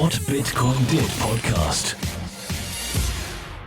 What Bitcoin Did podcast.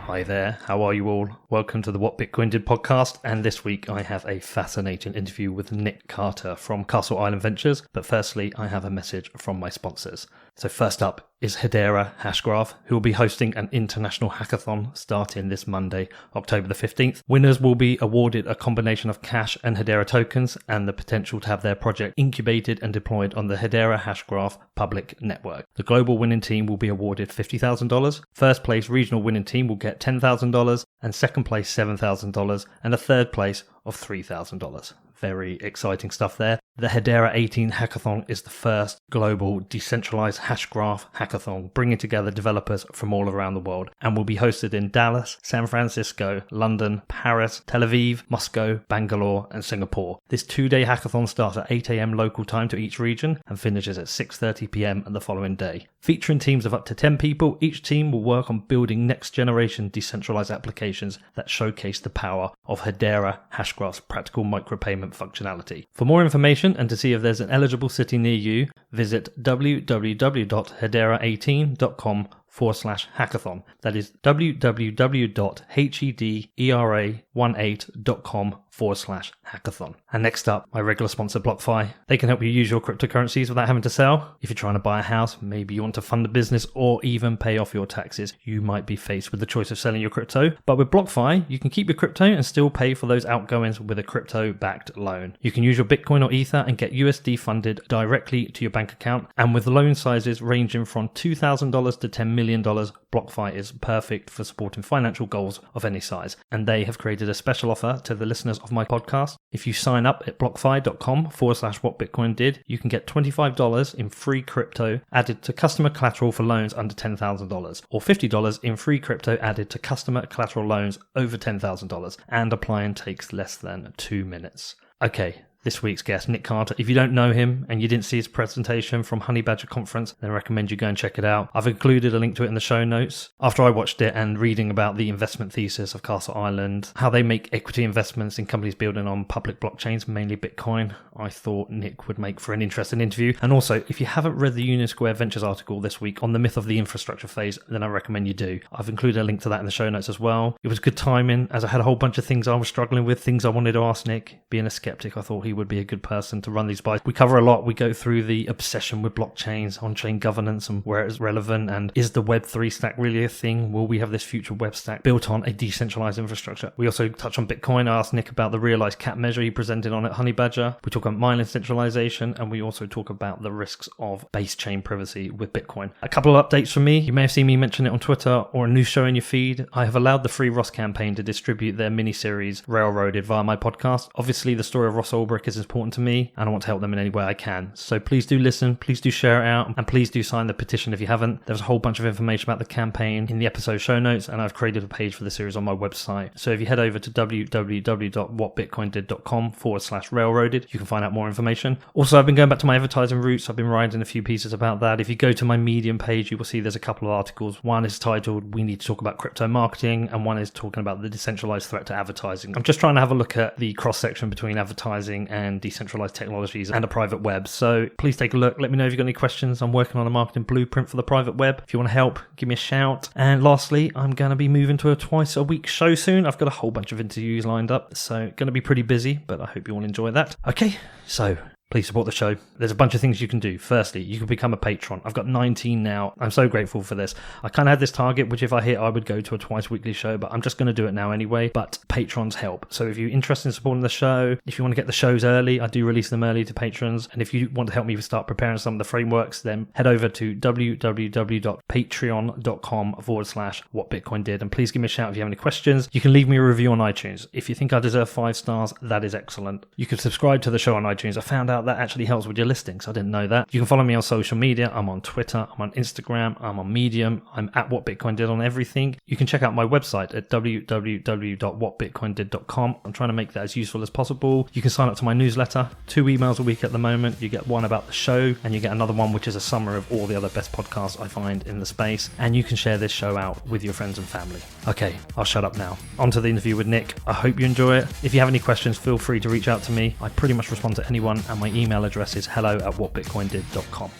Hi there, how are you all? Welcome to the What Bitcoin Did podcast, and this week I have a fascinating interview with Nic Carter from Castle Island Ventures, but firstly I have a message from my sponsors. So first up is Hedera Hashgraph, who will be hosting an international hackathon starting this Monday, October the 15th. Winners will be awarded a combination of cash and Hedera tokens and the potential to have their project incubated and deployed on the Hedera Hashgraph public network. The global winning team will be awarded $50,000. First place regional winning team will get $10,000 and second place $7,000 and a third place of $3,000. Very exciting stuff there. The Hedera 18 Hackathon is the first global decentralized hashgraph hackathon, bringing together developers from all around the world, and will be hosted in Dallas, San Francisco, London, Paris, Tel Aviv, Moscow, Bangalore, and Singapore. This two-day hackathon starts at 8 a.m. local time to each region and finishes at 6:30 p.m. the following day. Featuring teams of up to 10 people, each team will work on building next-generation decentralized applications that showcase the power of Hedera Hashgraph's practical micropayment functionality. For more information and to see if there's an eligible city near you, visit www.hedera18.com/hackathon. That is www.hedera18.com/hackathon. And next up, my regular sponsor BlockFi. They can help you use your cryptocurrencies without having to sell. If you're trying to buy a house, maybe you want to fund a business or even pay off your taxes, you might be faced with the choice of selling your crypto. But with BlockFi, you can keep your crypto and still pay for those outgoings with a crypto-backed loan. You can use your Bitcoin or Ether and get USD funded directly to your bank account. And with loan sizes ranging from $2,000 to $10 million, BlockFi is perfect for supporting financial goals of any size. And they have created a special offer to the listeners of my podcast. If you sign up at blockfi.com/whatbitcoindid, you can get $25 in free crypto added to customer collateral for loans under $10,000, or $50 in free crypto added to customer collateral loans over $10,000, and applying takes less than 2 minutes. Okay. This week's guest, Nic Carter. If you don't know him and you didn't see his presentation from Honey Badger Conference, then I recommend you go and check it out. I've included a link to it in the show notes. After I watched it and reading about the investment thesis of Castle Island, how they make equity investments in companies building on public blockchains, mainly Bitcoin, I thought Nic would make for an interesting interview. And also, if you haven't read the Union Square Ventures article this week on the myth of the infrastructure phase, then I recommend you do. I've included a link to that in the show notes as well. It was good timing, as I had a whole bunch of things I was struggling with, things I wanted to ask Nic. Being a skeptic, I thought he would be a good person to run these by. We cover a lot. We go through the obsession with blockchains, on-chain governance and where it's relevant, and is the Web3 stack really a thing? Will we have this future web stack built on a decentralized infrastructure? We also touch on Bitcoin. I asked Nic about the realized cap measure he presented on at Honey Badger. We talk about mining centralization, and we also talk about the risks of base chain privacy with Bitcoin. A couple of updates from me. You may have seen me mention it on Twitter or a new show in your feed. I have allowed the Free Ross campaign to distribute their mini-series Railroaded via my podcast. Obviously, the story of Ross Ulbricht is important to me, and I want to help them in any way I can. So please do listen, please do share it out, and please do sign the petition if you haven't. There's a whole bunch of information about the campaign in the episode show notes, and I've created a page for the series on my website. So if you head over to www.whatbitcoindid.com/railroaded, you can find out more information. Also, I've been going back to my advertising roots. I've been writing a few pieces about that. If you go to my Medium page, you will see there's a couple of articles. One is titled "We Need to Talk About Crypto Marketing," and one is talking about the decentralized threat to advertising. I'm just trying to have a look at the cross-section between advertising and decentralized technologies and a private web. So please take a look. Let me know if you've got any questions. I'm working on a marketing blueprint for the private web. If you want to help, give me a shout. And lastly, I'm going to be moving to a twice a week show soon. I've got a whole bunch of interviews lined up, so going to be pretty busy, but I hope you all enjoy that. Okay, so please support the show. There's a bunch of things you can do. Firstly, you can become a patron. I've got 19 now. I'm so grateful for this. I kind of had this target, which if I hit, I would go to a twice weekly show, but I'm just going to do it now anyway. But patrons help. So if you're interested in supporting the show, if you want to get the shows early, I do release them early to patrons. And if you want to help me start preparing some of the frameworks, then head over to www.patreon.com/whatbitcoindid. And please give me a shout if you have any questions. You can leave me a review on iTunes. If you think I deserve 5 stars, that is excellent. You can subscribe to the show on iTunes. I found out that actually helps with your listings. I didn't know that. You can follow me on social media. I'm on Twitter, I'm on Instagram, I'm on Medium, I'm at What Bitcoin Did on everything. You can check out my website at www.whatbitcoindid.com. I'm trying to make that as useful as possible. You can sign up to my newsletter, 2 emails a week at the moment. You get one about the show, and you get another one which is a summary of all the other best podcasts I find in the space. And you can share this show out with your friends and family. Okay, I'll shut up now. On to the interview with Nic. I hope you enjoy it. If you have any questions, feel free to reach out to me. I pretty much respond to anyone, and my email address is hello@whatbitcoindid.com.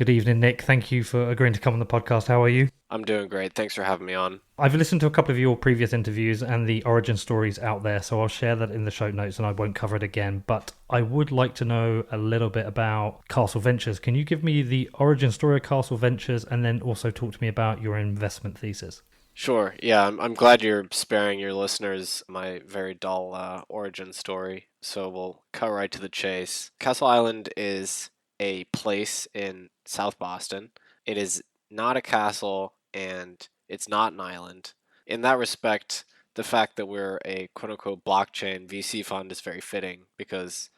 Good evening, Nick. Thank you for agreeing to come on the podcast. How are you? I'm doing great. Thanks for having me on. I've listened to a couple of your previous interviews and the origin stories out there, so I'll share that in the show notes and I won't cover it again. But I would like to know a little bit about Castle Ventures. Can you give me the origin story of Castle Ventures and then also talk to me about your investment thesis? Sure. Yeah, I'm glad you're sparing your listeners my very dull origin story. So we'll cut right to the chase. Castle Island is a place in South Boston. It is not a castle and it's not an island. In that respect, the fact that we're a quote unquote blockchain VC fund is very fitting because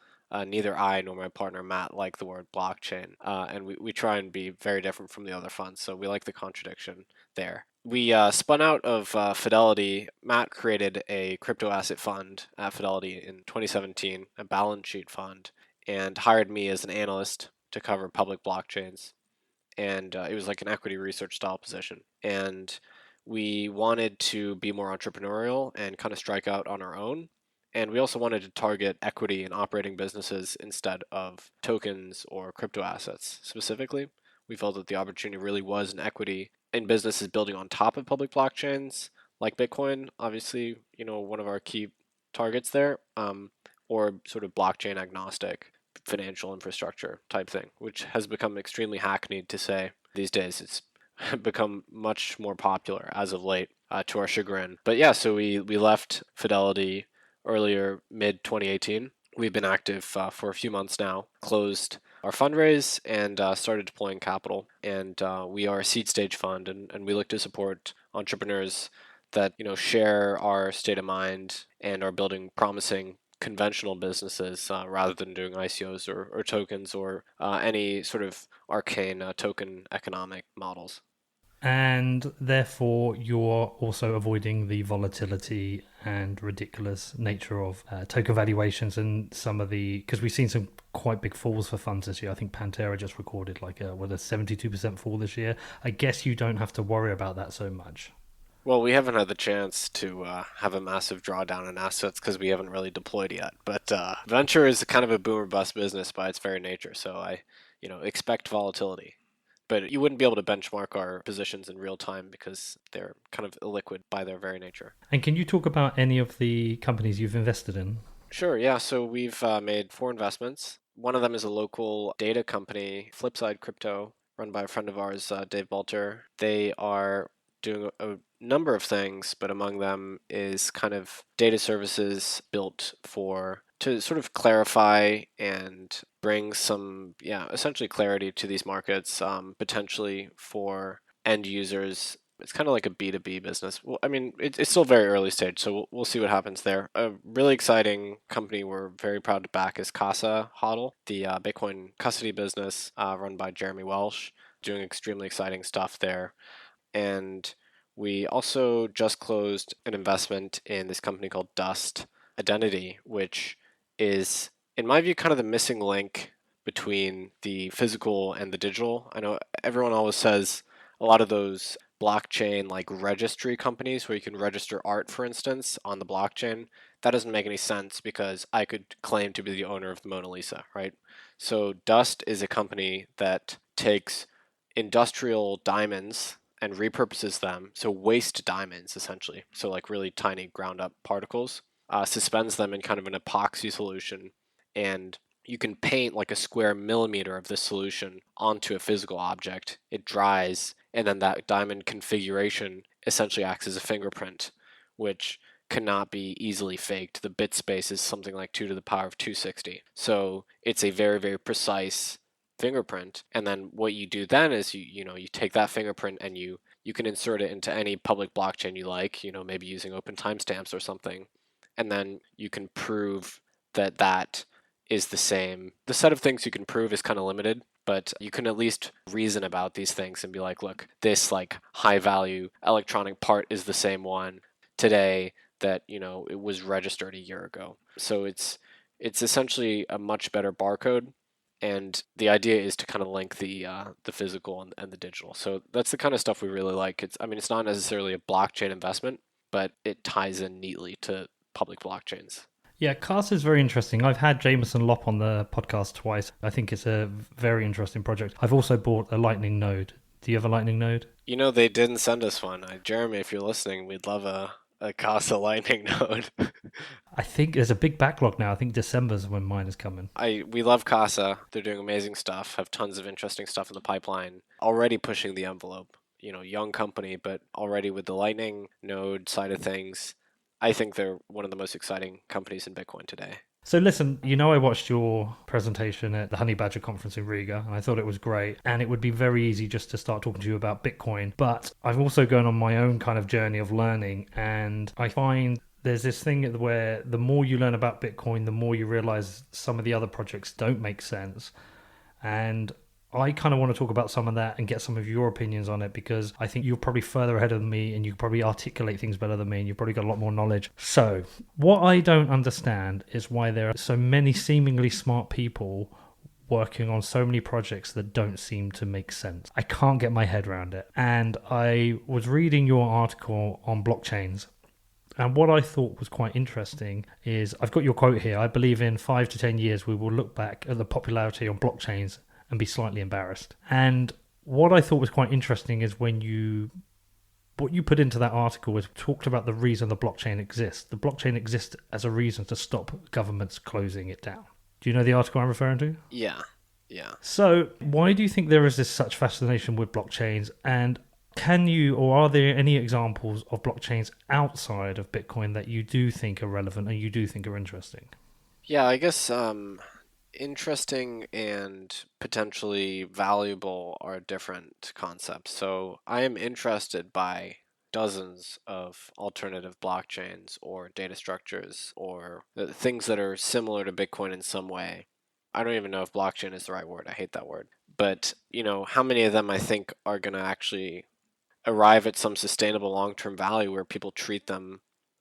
neither I nor my partner Matt like the word blockchain. And we try and be very different from the other funds. So we like the contradiction there. We spun out of Fidelity. Matt created a crypto asset fund at Fidelity in 2017, a balance sheet fund, and hired me as an analyst to cover public blockchains. And it was like an equity research style position. And we wanted to be more entrepreneurial and kind of strike out on our own. And we also wanted to target equity in operating businesses instead of tokens or crypto assets specifically. We felt that the opportunity really was in equity in businesses building on top of public blockchains like Bitcoin, obviously, one of our key targets there, or sort of blockchain agnostic financial infrastructure type thing, which has become extremely hackneyed to say these days. It's become much more popular as of late, to our chagrin. But yeah, so we left Fidelity earlier, mid 2018. We've been active for a few months now, closed our fundraise and started deploying capital. And we are a seed stage fund, and we look to support entrepreneurs that share our state of mind and are building promising conventional businesses rather than doing ICOs or tokens or any sort of arcane token economic models. And therefore, you're also avoiding the volatility and ridiculous nature of token valuations and some of the, because we've seen some quite big falls for funds this year. I think Pantera just recorded like a 72% fall this year. I guess you don't have to worry about that so much. Well, we haven't had the chance to have a massive drawdown in assets because we haven't really deployed yet. But venture is kind of a boom or bust business by its very nature, so I, expect volatility. But you wouldn't be able to benchmark our positions in real time because they're kind of illiquid by their very nature. And can you talk about any of the companies you've invested in? Sure, yeah. So we've made 4 investments. One of them is a local data company, Flipside Crypto, run by a friend of ours, Dave Balter. They are doing a number of things, but among them is kind of data services built to sort of clarify and bring some, essentially clarity to these markets, potentially for end users. It's kind of like a B2B business. Well, I mean, it's still very early stage, so we'll see what happens there. A really exciting company we're very proud to back is Casa HODL, the Bitcoin custody business run by Jeremy Welsh, doing extremely exciting stuff there. And we also just closed an investment in this company called Dust Identity, which is, in my view, kind of the missing link between the physical and the digital. I know everyone always says a lot of those blockchain like registry companies where you can register art, for instance, on the blockchain. That doesn't make any sense because I could claim to be the owner of the Mona Lisa, right? So Dust is a company that takes industrial diamonds and repurposes them, so waste diamonds essentially, so like really tiny ground up particles, suspends them in kind of an epoxy solution, and you can paint like a square millimeter of this solution onto a physical object. It dries, and then that diamond configuration essentially acts as a fingerprint, which cannot be easily faked. The bit space is something like 2 to the power of 260. So it's a very, very precise fingerprint. And then what you do then is you take that fingerprint and you can insert it into any public blockchain you like, maybe using open timestamps or something. And then you can prove that is the same. The set of things you can prove is kind of limited, but you can at least reason about these things and be like, look, this like high value electronic part is the same one today that, it was registered a year ago. So it's essentially a much better barcode. And the idea is to kind of link the physical and the digital. So that's the kind of stuff we really like. It's not necessarily a blockchain investment, but it ties in neatly to public blockchains. Yeah, Cast is very interesting. I've had Jameson Lopp on the podcast twice. I think it's a very interesting project. I've also bought a Lightning node. Do you have a Lightning node? You know, they didn't send us one. Jeremy, if you're listening, we'd love a Casa Lightning node. I think there's a big backlog now. I think December's when mine is coming. We love Casa. They're doing amazing stuff, have tons of interesting stuff in the pipeline, already pushing the envelope. You know, young company, but already with the Lightning node side of things, I think they're one of the most exciting companies in Bitcoin today. So listen, I watched your presentation at the Honey Badger conference in Riga, and I thought it was great. And it would be very easy just to start talking to you about Bitcoin. But I've also gone on my own kind of journey of learning, and I find there's this thing where the more you learn about Bitcoin, the more you realize some of the other projects don't make sense. And I kind of want to talk about some of that and get some of your opinions on it, because I think you're probably further ahead of me and you probably articulate things better than me and you've probably got a lot more knowledge. So what I don't understand is why there are so many seemingly smart people working on so many projects that don't seem to make sense. I can't get my head around it. And I was reading your article on blockchains. And what I thought was quite interesting is, I've got your quote here: I believe in 5 to 10 years we will look back at the popularity on blockchains and be slightly embarrassed. And what I thought was quite interesting is what you put into that article was talked about the reason the blockchain exists. The blockchain exists as a reason to stop governments closing it down. Do you know the article I'm referring to? Yeah. So why do you think there is this such fascination with blockchains? And are there any examples of blockchains outside of Bitcoin that you do think are relevant and you do think are interesting? Yeah, I guess interesting and potentially valuable are different concepts. So I am interested by dozens of alternative blockchains or data structures or things that are similar to Bitcoin in some way. I don't even know if blockchain is the right word. I hate that word. But, how many of them I think are going to actually arrive at some sustainable long-term value where people treat them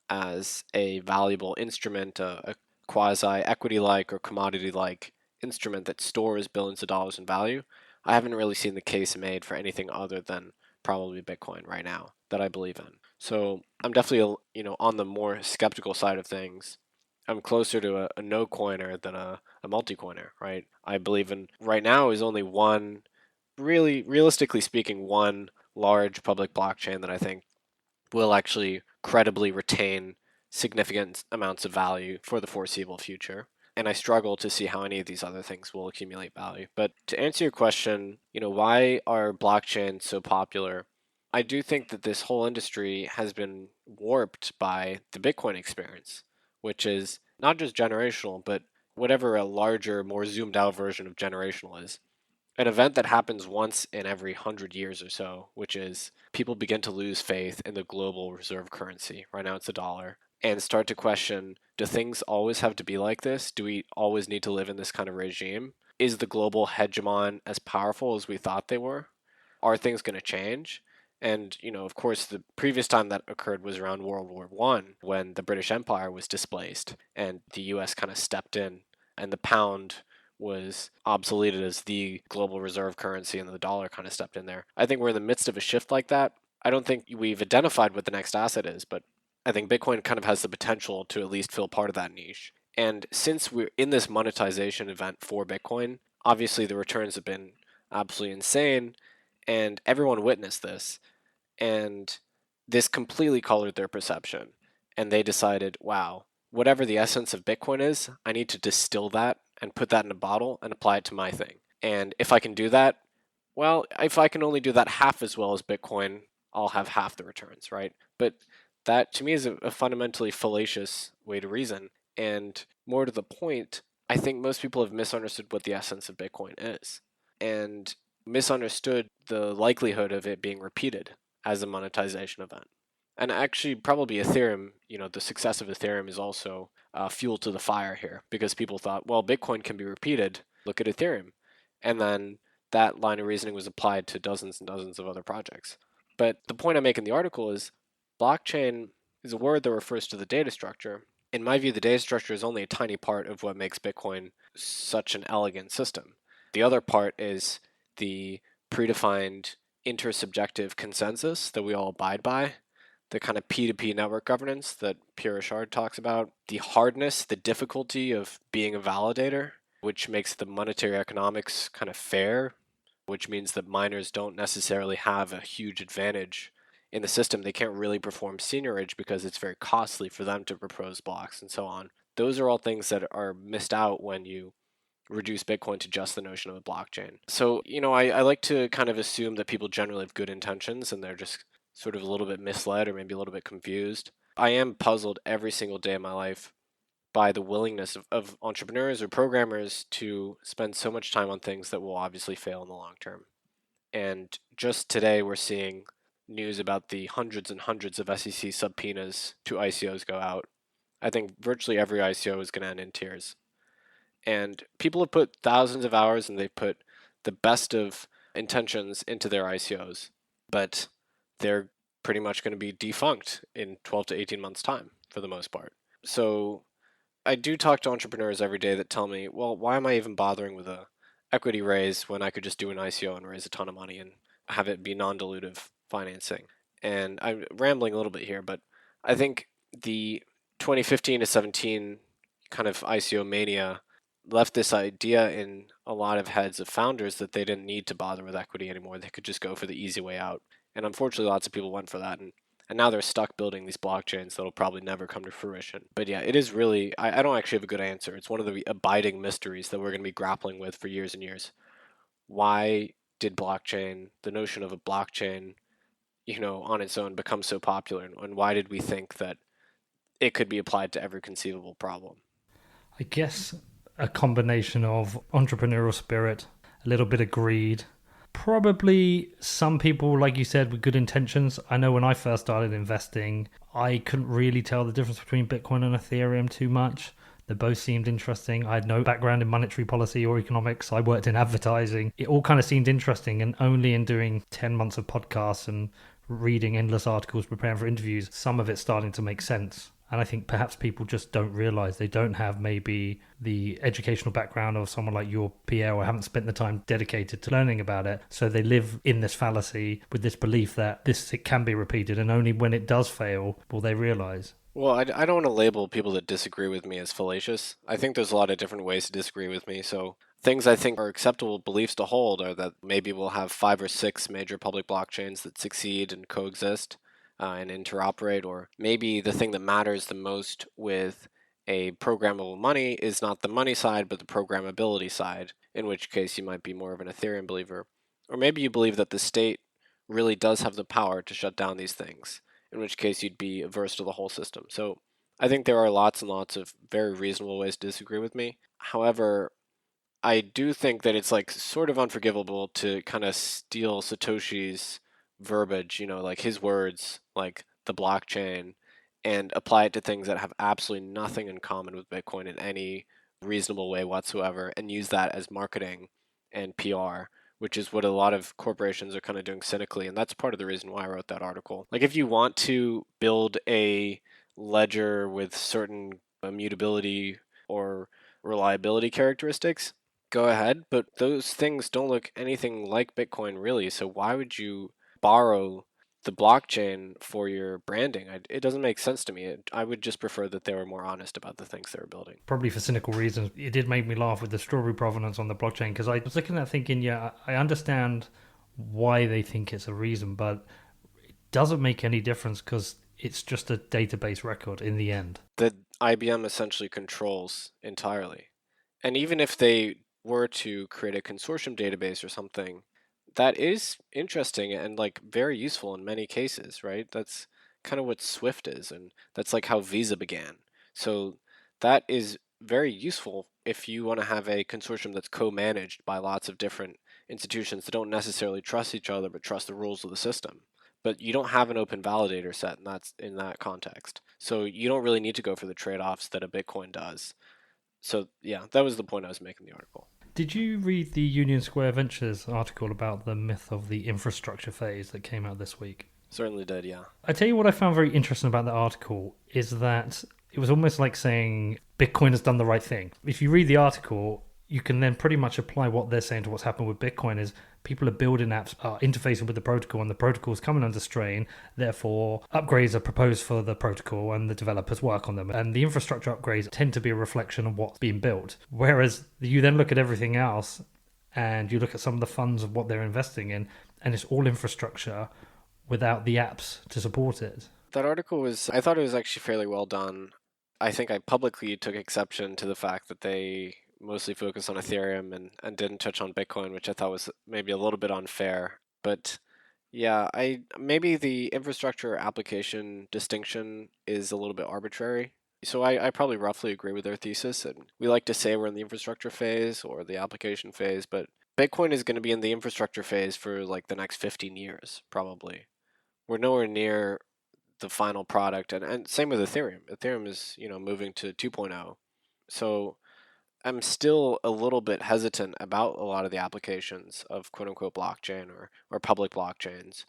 as a valuable instrument, a quasi-equity-like or commodity-like instrument that stores billions of dollars in value. I haven't really seen the case made for anything other than probably Bitcoin right now that I believe in. So I'm definitely, on the more skeptical side of things. I'm closer to a no coiner than a multi-coiner, right? I believe in right now is only one, really realistically speaking, one large public blockchain that I think will actually credibly retain significant amounts of value for the foreseeable future. And I struggle to see how any of these other things will accumulate value. But to answer your question, why are blockchains so popular? I do think that this whole industry has been warped by the Bitcoin experience, which is not just generational, but whatever a larger, more zoomed out version of generational is. An event that happens once in every 100 years or so, which is people begin to lose faith in the global reserve currency. Right now it's the dollar. And start to question, do things always have to be like this? Do we always need to live in this kind of regime? Is the global hegemon as powerful as we thought they were? Are things going to change? And, of course, the previous time that occurred was around World War One, when the British Empire was displaced and the US kind of stepped in, and the pound was obsoleted as the global reserve currency and the dollar kind of stepped in there. I think we're in the midst of a shift like that. I don't think we've identified what the next asset is, but I think Bitcoin kind of has the potential to at least fill part of that niche. And since we're in this monetization event for Bitcoin, obviously the returns have been absolutely insane, and everyone witnessed this. And this completely colored their perception. And they decided, wow, whatever the essence of Bitcoin is, I need to distill that and put that in a bottle and apply it to my thing. And if I can do that, well, if I can only do that half as well as Bitcoin, I'll have half the returns, right? But that to me is a fundamentally fallacious way to reason. And more to the point, I think most people have misunderstood what the essence of Bitcoin is and misunderstood the likelihood of it being repeated as a monetization event. And actually, probably Ethereum, the success of Ethereum is also fuel to the fire here, because people thought, well, Bitcoin can be repeated. Look at Ethereum. And then that line of reasoning was applied to dozens and dozens of other projects. But the point I make in the article is blockchain is a word that refers to the data structure. In my view, the data structure is only a tiny part of what makes Bitcoin such an elegant system. The other part is the predefined intersubjective consensus that we all abide by, the kind of P2P network governance that Pierre Richard talks about, the hardness, the difficulty of being a validator, which makes the monetary economics kind of fair, which means that miners don't necessarily have a huge advantage in the system. They can't really perform seigniorage because it's very costly for them to propose blocks and so on. Those are all things that are missed out when you reduce Bitcoin to just the notion of a blockchain. So, I like to kind of assume that people generally have good intentions and they're just sort of a little bit misled or maybe a little bit confused. I am puzzled every single day of my life by the willingness of entrepreneurs or programmers to spend so much time on things that will obviously fail in the long term. And just today, we're seeing news about the hundreds and hundreds of SEC subpoenas to ICOs go out. I think virtually every ICO is going to end in tears. And people have put thousands of hours and they've put the best of intentions into their ICOs, but they're pretty much going to be defunct in 12 to 18 months' time for the most part. So I do talk to entrepreneurs every day that tell me, well, why am I even bothering with a equity raise when I could just do an ICO and raise a ton of money and have it be non-dilutive financing? And I'm rambling a little bit here, but I think the 2015 to 17 kind of ICO mania left this idea in a lot of heads of founders that they didn't need to bother with equity anymore. They could just go for the easy way out. And unfortunately, lots of people went for that. And now they're stuck building these blockchains that'll probably never come to fruition. But yeah, it is really, I don't actually have a good answer. It's one of the abiding mysteries that we're going to be grappling with for years and years. Why did blockchain, the notion of a blockchain, on its own become so popular? And why did we think that it could be applied to every conceivable problem? I guess a combination of entrepreneurial spirit, a little bit of greed, probably some people, like you said, with good intentions. I know when I first started investing, I couldn't really tell the difference between Bitcoin and Ethereum too much. They both seemed interesting. I had no background in monetary policy or economics. I worked in advertising. It all kind of seemed interesting, and only in doing 10 months of podcasts and reading endless articles, preparing for interviews, some of it starting to make sense. And I think perhaps people just don't realize they don't have maybe the educational background of someone like your Pierre, or haven't spent the time dedicated to learning about it. So they live in this fallacy with this belief that it can be repeated, and only when it does fail will they realize. Well, I don't want to label people that disagree with me as fallacious. I think there's a lot of different ways to disagree with me. So things I think are acceptable beliefs to hold are that maybe we'll have 5 or 6 major public blockchains that succeed and coexist and interoperate, or maybe the thing that matters the most with a programmable money is not the money side, but the programmability side, in which case you might be more of an Ethereum believer. Or maybe you believe that the state really does have the power to shut down these things, in which case you'd be averse to the whole system. So I think there are lots and lots of very reasonable ways to disagree with me. However, I do think that it's like sort of unforgivable to kind of steal Satoshi's verbiage, like his words, like the blockchain, and apply it to things that have absolutely nothing in common with Bitcoin in any reasonable way whatsoever, and use that as marketing and PR, which is what a lot of corporations are kind of doing cynically. And that's part of the reason why I wrote that article. Like, if you want to build a ledger with certain immutability or reliability characteristics, go ahead, but those things don't look anything like Bitcoin really. So why would you borrow the blockchain for your branding? It doesn't make sense to me. I would just prefer that they were more honest about the things they were building. Probably for cynical reasons. It did make me laugh with the strawberry provenance on the blockchain, because I was looking at thinking, yeah, I understand why they think it's a reason, but it doesn't make any difference because it's just a database record in the end. That IBM essentially controls entirely. And even if they were to create a consortium database or something, that is interesting and like very useful in many cases, right? That's kind of what Swift is, and that's like how Visa began. So that is very useful if you want to have a consortium that's co-managed by lots of different institutions that don't necessarily trust each other but trust the rules of the system. But you don't have an open validator set, and that's in that context. So you don't really need to go for the trade-offs that a Bitcoin does. So yeah, that was the point I was making in the article. Did you read the Union Square Ventures article about the myth of the infrastructure phase that came out this week? Certainly did, yeah. I tell you what I found very interesting about the article is that it was almost like saying Bitcoin has done the right thing. If you read the article, you can then pretty much apply what they're saying to what's happened with Bitcoin is people are building apps, are interfacing with the protocol, and the protocol is coming under strain. Therefore, upgrades are proposed for the protocol and the developers work on them. And the infrastructure upgrades tend to be a reflection of what's being built. Whereas you then look at everything else and you look at some of the funds of what they're investing in, and it's all infrastructure without the apps to support it. That article I thought it was actually fairly well done. I think I publicly took exception to the fact that they mostly focused on Ethereum and didn't touch on Bitcoin, which I thought was maybe a little bit unfair. But yeah, maybe the infrastructure application distinction is a little bit arbitrary. So I probably roughly agree with their thesis. And we like to say we're in the infrastructure phase or the application phase, but Bitcoin is going to be in the infrastructure phase for like the next 15 years, probably. We're nowhere near the final product, and same with Ethereum. Ethereum is, moving to 2.0. So I'm still a little bit hesitant about a lot of the applications of quote unquote blockchain or public blockchains.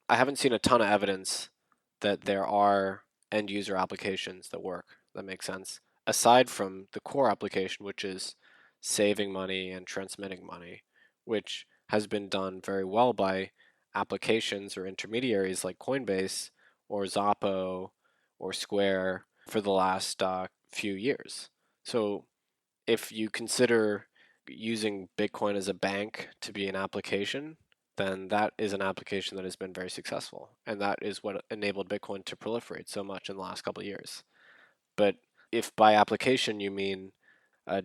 I haven't seen a ton of evidence that there are end user applications that work, that make sense, aside from the core application, which is saving money and transmitting money, which has been done very well by applications or intermediaries like Coinbase or Zoppo or Square for the last few years. So if you consider using Bitcoin as a bank to be an application, then that is an application that has been very successful. And that is what enabled Bitcoin to proliferate so much in the last couple of years. But if by application you mean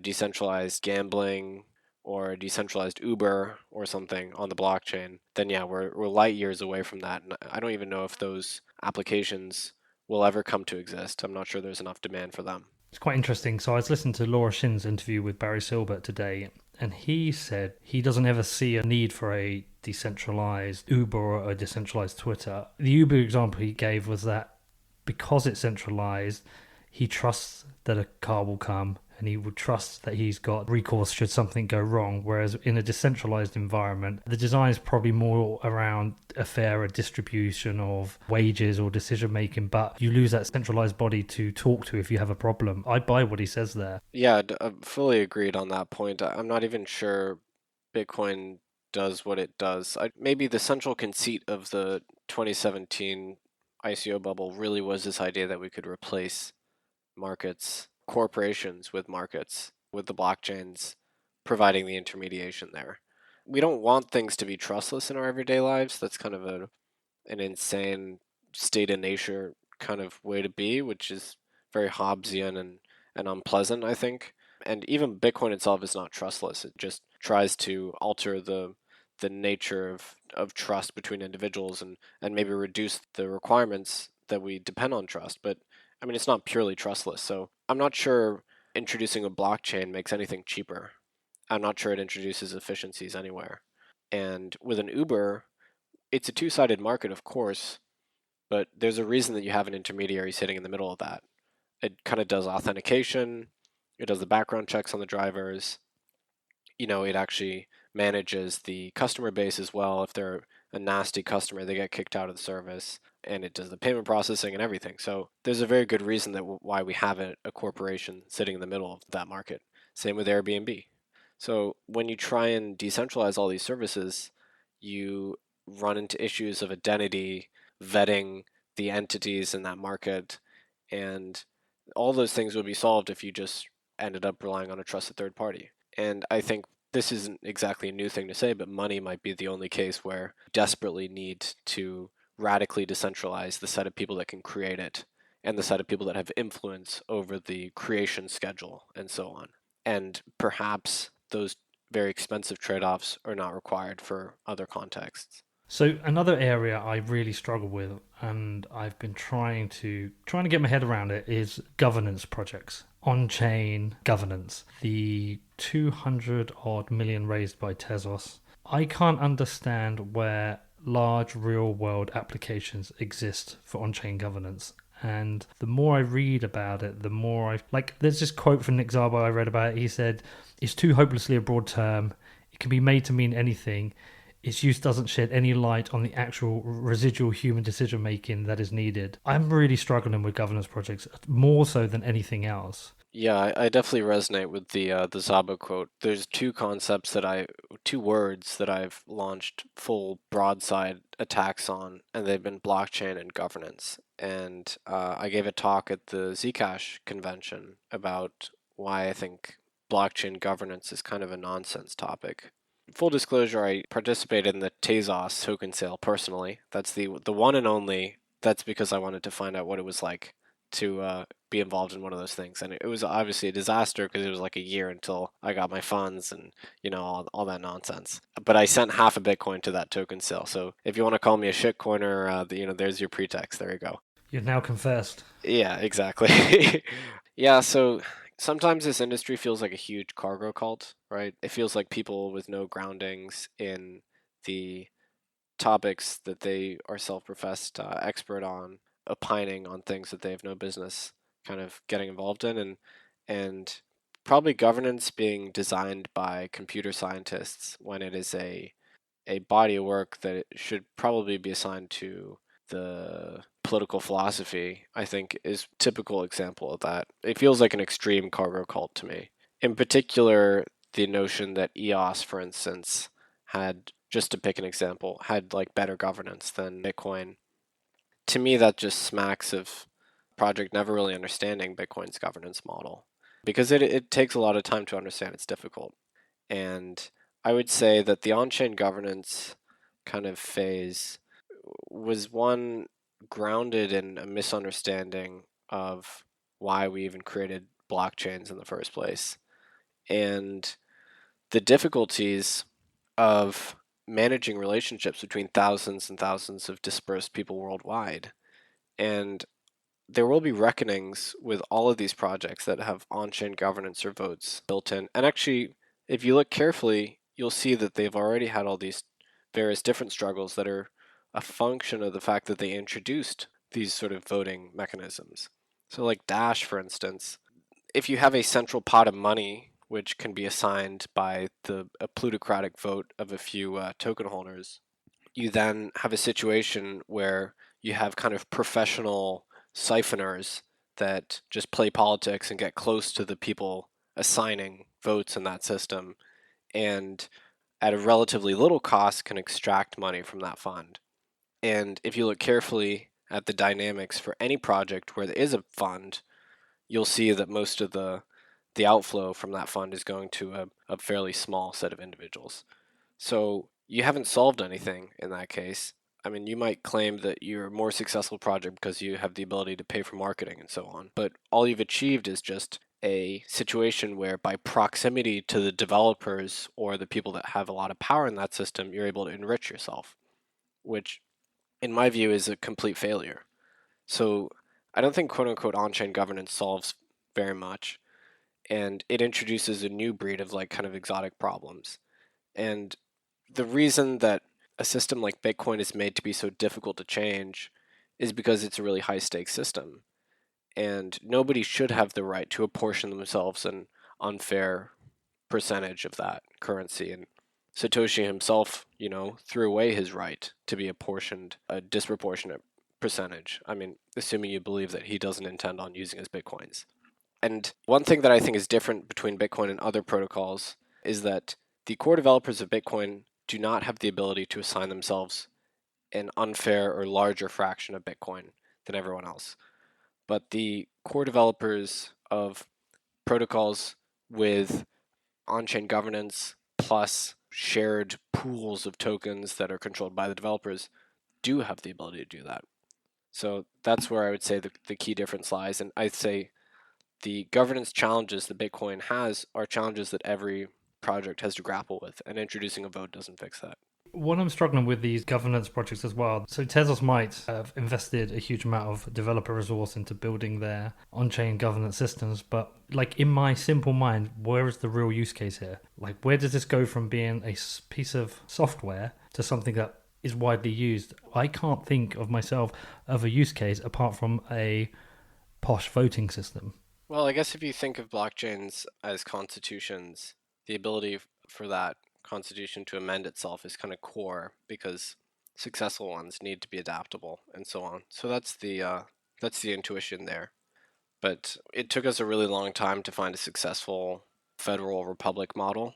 decentralized gambling or a decentralized Uber or something on the blockchain, then yeah, we're light years away from that. And I don't even know if those applications will ever come to exist. I'm not sure there's enough demand for them. It's quite interesting. So I was listening to Laura Shin's interview with Barry Silbert today, and he said he doesn't ever see a need for a decentralized Uber or a decentralized Twitter. The Uber example he gave was that because it's centralized, he trusts that a car will come and he would trust that he's got recourse should something go wrong. Whereas in a decentralized environment, the design is probably more around a fairer distribution of wages or decision making, but you lose that centralized body to talk to if you have a problem. I buy what he says there. Yeah, fully agreed on that point. I'm not even sure Bitcoin does what it does. Maybe the central conceit of the 2017 ICO bubble really was this idea that we could replace markets, corporations with markets, with the blockchains providing the intermediation there. We don't want things to be trustless in our everyday lives. That's kind of an insane state of nature kind of way to be, which is very Hobbesian and unpleasant, I think. And even Bitcoin itself is not trustless. It just tries to alter the nature of trust between individuals and maybe reduce the requirements that we depend on trust. But I mean, it's not purely trustless. So I'm not sure introducing a blockchain makes anything cheaper. I'm not sure it introduces efficiencies anywhere. And with an Uber, it's a two-sided market, of course, but there's a reason that you have an intermediary sitting in the middle of that. It kind of does authentication, it does the background checks on the drivers, it actually manages the customer base as well. If they're a nasty customer, they get kicked out of the service, and it does the payment processing and everything. So there's a very good reason that why we have a corporation sitting in the middle of that market. Same with Airbnb. So when you try and decentralize all these services, you run into issues of identity, vetting the entities in that market, and all those things would be solved if you just ended up relying on a trusted third party. And I think this isn't exactly a new thing to say, but money might be the only case where you desperately need to radically decentralize the set of people that can create it and the set of people that have influence over the creation schedule and so on. And perhaps those very expensive trade-offs are not required for other contexts. So another area I really struggle with, and I've been trying to get my head around it, is governance projects. On-chain governance. The 200 odd million raised by Tezos. I can't understand where large real-world applications exist for on-chain governance. And the more I read about it, the more there's this quote from Nic Carter I read about it. He said, "It's too hopelessly a broad term. It can be made to mean anything. Its use doesn't shed any light on the actual residual human decision-making that is needed." I'm really struggling with governance projects, more so than anything else. Yeah, I definitely resonate with the Szabo quote. There's two words that I've launched full broadside attacks on, and they've been blockchain and governance. And I gave a talk at the Zcash convention about why I think blockchain governance is kind of a nonsense topic. Full disclosure, I participated in the Tezos token sale personally. That's the one and only. That's because I wanted to find out what it was like to be involved in one of those things. And it was obviously a disaster because it was like a year until I got my funds and, all that nonsense. But I sent half a Bitcoin to that token sale. So if you want to call me a shitcoiner, there's your pretext. There you go. You've now confessed. Yeah, exactly. Yeah, so sometimes this industry feels like a huge cargo cult, right? It feels like people with no groundings in the topics that they are self-professed expert on, opining on things that they have no business kind of getting involved in, and probably governance being designed by computer scientists when it is a body of work that it should probably be assigned to the political philosophy, I think is typical example of that. It feels like an extreme cargo cult to me. In particular, the notion that EOS, for instance, had, just to pick an example, had like better governance than Bitcoin. To me, that just smacks of project never really understanding Bitcoin's governance model because it takes a lot of time to understand. It's difficult. And I would say that the on-chain governance kind of phase was one grounded in a misunderstanding of why we even created blockchains in the first place. And the difficulties of managing relationships between thousands and thousands of dispersed people worldwide. And there will be reckonings with all of these projects that have on-chain governance or votes built in. And actually, if you look carefully, you'll see that they've already had all these various different struggles that are a function of the fact that they introduced these sort of voting mechanisms. So like Dash, for instance, if you have a central pot of money, which can be assigned by a plutocratic vote of a few token holders, you then have a situation where you have kind of professional siphoners that just play politics and get close to the people assigning votes in that system, and at a relatively little cost can extract money from that fund. And if you look carefully at the dynamics for any project where there is a fund, you'll see that most of the outflow from that fund is going to a fairly small set of individuals. So you haven't solved anything in that case. I mean, you might claim that you're a more successful project because you have the ability to pay for marketing and so on, but all you've achieved is just a situation where by proximity to the developers or the people that have a lot of power in that system, you're able to enrich yourself, which in my view is a complete failure. So I don't think quote unquote on-chain governance solves very much, and it introduces a new breed of like kind of exotic problems. And the reason that a system like Bitcoin is made to be so difficult to change is because it's a really high stakes system. And nobody should have the right to apportion themselves an unfair percentage of that currency. And Satoshi himself, threw away his right to be apportioned a disproportionate percentage. I mean, assuming you believe that he doesn't intend on using his Bitcoins. And one thing that I think is different between Bitcoin and other protocols is that the core developers of Bitcoin do not have the ability to assign themselves an unfair or larger fraction of Bitcoin than everyone else. But the core developers of protocols with on-chain governance plus shared pools of tokens that are controlled by the developers do have the ability to do that. So that's where I would say the key difference lies. And I'd say the governance challenges that Bitcoin has are challenges that every project has to grapple with, and introducing a vote doesn't fix that. What I'm struggling with these governance projects as well. So Tezos might have invested a huge amount of developer resource into building their on-chain governance systems, but like in my simple mind, where is the real use case here? Like where does this go from being a piece of software to something that is widely used? I can't think of myself of a use case apart from a posh voting system. Well, I guess if you think of blockchains as constitutions, the ability for that constitution to amend itself is kind of core because successful ones need to be adaptable and so on. So that's the intuition there. but it took us a really long time to find a successful federal republic model.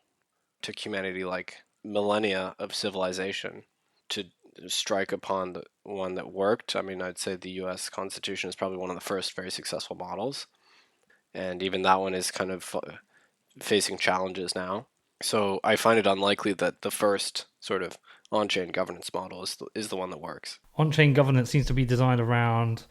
It took humanity like millennia of civilization to strike upon the one that worked. I mean, I'd say the US Constitution is probably one of the first very successful models, and even that one is kind of facing challenges now. So I find it unlikely that the first sort of on-chain governance model is the one that works. On-chain governance seems to be designed around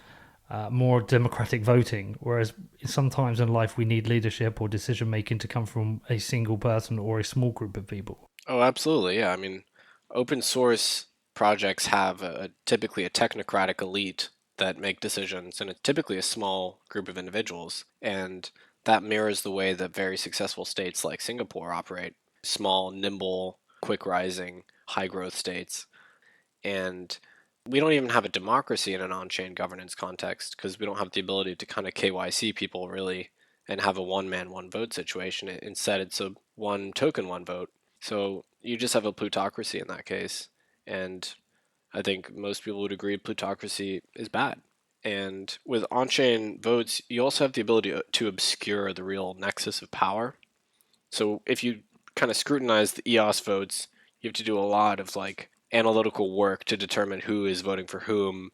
more democratic voting, whereas sometimes in life we need leadership or decision making to come from a single person or a small group of people. Oh, absolutely. Yeah. I mean, open source projects have typically a technocratic elite that make decisions, and it's typically a small group of individuals. And that mirrors the way that very successful states like Singapore operate: small, nimble, quick rising, high growth states. And we don't even have a democracy in an on chain governance context because we don't have the ability to kind of KYC people really and have a one man, one vote situation. Instead, it's a one token, one vote. So you just have a plutocracy in that case. And I think most people would agree plutocracy is bad. And with on chain votes, you also have the ability to obscure the real nexus of power. So if you kind of scrutinize the EOS votes, you have to do a lot of like analytical work to determine who is voting for whom.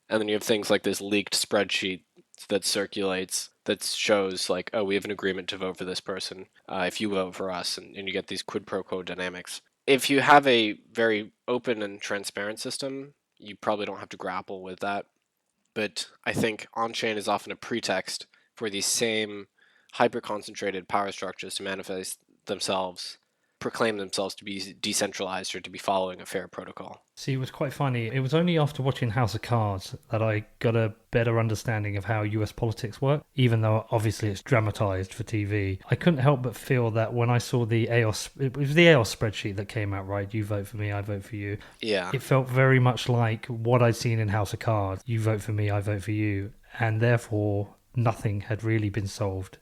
And then you have things like this leaked spreadsheet that circulates that shows like, oh, we have an agreement to vote for this person if you vote for us, and you get these quid pro quo dynamics. If you have a very open and transparent system, you probably don't have to grapple with that. But I think on-chain is often a pretext for these same hyper-concentrated power structures to manifest themselves, proclaim themselves to be decentralized or to be following a fair protocol. See, it was quite funny. It was only after watching House of Cards that I got a better understanding of how US politics work, even though obviously it's dramatized for TV. I couldn't help but feel that when I saw the EOS, it was the EOS spreadsheet that came out, right? You vote for me, I vote for you. Yeah. It felt very much like what I'd seen in House of Cards. You vote for me, I vote for you. And therefore, nothing had really been solved.